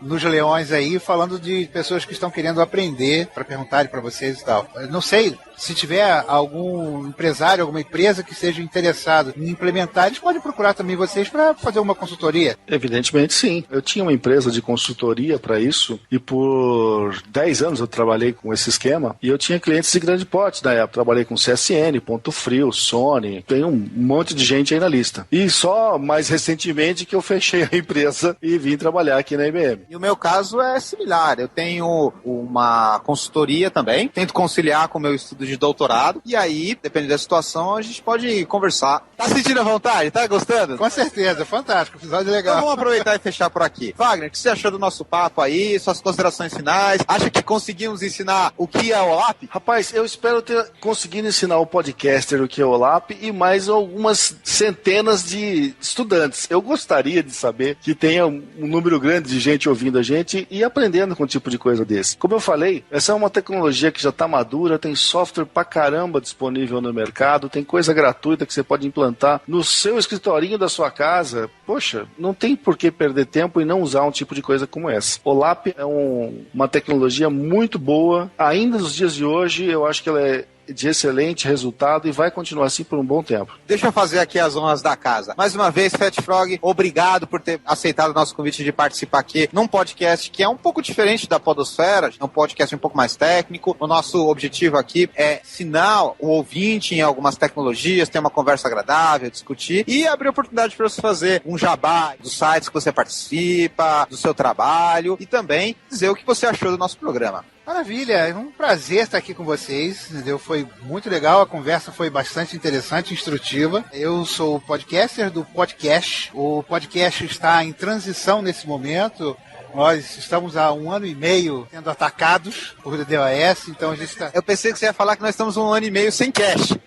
[SPEAKER 4] nos leões aí, falando de pessoas que estão querendo aprender, para perguntarem para vocês e tal. Eu não sei, se tiver algum empresário, alguma empresa que seja interessado em implementar, eles podem procurar também vocês para fazer uma consultoria?
[SPEAKER 3] Evidentemente, sim. Eu tinha uma empresa de consultoria para isso e por 10 anos eu trabalhei com esse esquema e eu tinha clientes de grande porte na época. Trabalhei com CSN, Ponto Frio, Sony, tem um monte de gente aí na lista. E só mais recentemente que eu fechei a empresa e vim trabalhar aqui na IBM.
[SPEAKER 5] E o meu caso é similar. Eu tenho uma consultoria também, tento conciliar com o meu estudo de doutorado e aí, dependendo da situação, a gente pode conversar. Tá sentindo a vontade? Tá gostando?
[SPEAKER 4] Com certeza, fantástico, episódio legal.
[SPEAKER 5] Então vamos aproveitar e fechar por aqui. Wagner, o que você achou do nosso papo aí? Suas considerações finais? Acha que conseguimos ensinar o que é o OLAP?
[SPEAKER 3] Rapaz, eu espero ter conseguido ensinar o podcaster o que é o OLAP e mais algumas centenas de estudantes. Eu gostaria de saber que tenha um número grande de gente ouvindo a gente e aprendendo com um tipo de coisa desse. Como eu falei, essa é uma tecnologia que já está madura, tem software pra caramba disponível no mercado, tem coisa gratuita que você pode implantar no seu escritorinho da sua casa. Poxa, não tem por que perder tempo e não usar um tipo de coisa como essa. O OLAP é uma tecnologia muito boa, ainda nos dias de hoje eu acho que ela é de excelente resultado e vai continuar assim por um bom tempo.
[SPEAKER 5] Deixa eu fazer aqui as honras da casa. Mais uma vez, Fat Frog, obrigado por ter aceitado o nosso convite de participar aqui num podcast que é um pouco diferente da Podosfera, é um podcast um pouco mais técnico. O nosso objetivo aqui é ensinar o ouvinte em algumas tecnologias, ter uma conversa agradável, discutir e abrir oportunidade para você fazer um jabá dos sites que você participa, do seu trabalho e também dizer o que você achou do nosso programa.
[SPEAKER 4] Maravilha, é um prazer estar aqui com vocês, entendeu? Foi muito legal, a conversa foi bastante interessante, instrutiva. Eu sou o podcaster do podcast. O podcast está em transição nesse momento. Nós estamos há 1 ano e meio sendo atacados por DDoS, então a gente está...
[SPEAKER 5] Eu pensei que você ia falar que nós estamos 1 ano e meio sem cache.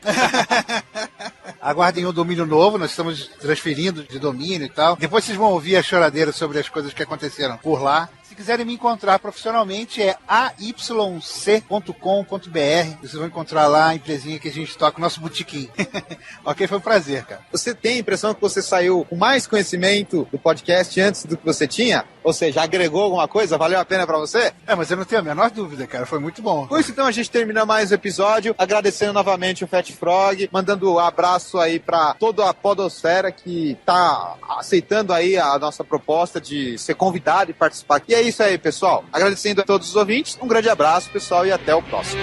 [SPEAKER 4] Aguardem um domínio novo, nós estamos transferindo de domínio e tal. Depois vocês vão ouvir a choradeira sobre as coisas que aconteceram por lá. Se quiserem me encontrar profissionalmente é ayc.com.br. Vocês vão encontrar lá a empresinha que a gente toca, o nosso botequim. Ok, foi um prazer, cara.
[SPEAKER 5] Você tem a impressão que você saiu com mais conhecimento do podcast antes do que você tinha? Ou seja, agregou alguma coisa? Valeu a pena pra você?
[SPEAKER 4] Mas eu não tenho a menor dúvida, cara. Foi muito bom.
[SPEAKER 5] Com isso, então, a gente termina mais o episódio, agradecendo novamente o Fat Frog, mandando um abraço aí pra toda a podosfera que tá aceitando aí a nossa proposta de ser convidado e participar aqui. E é isso aí, pessoal. Agradecendo a todos os ouvintes, um grande abraço, pessoal, e até o próximo.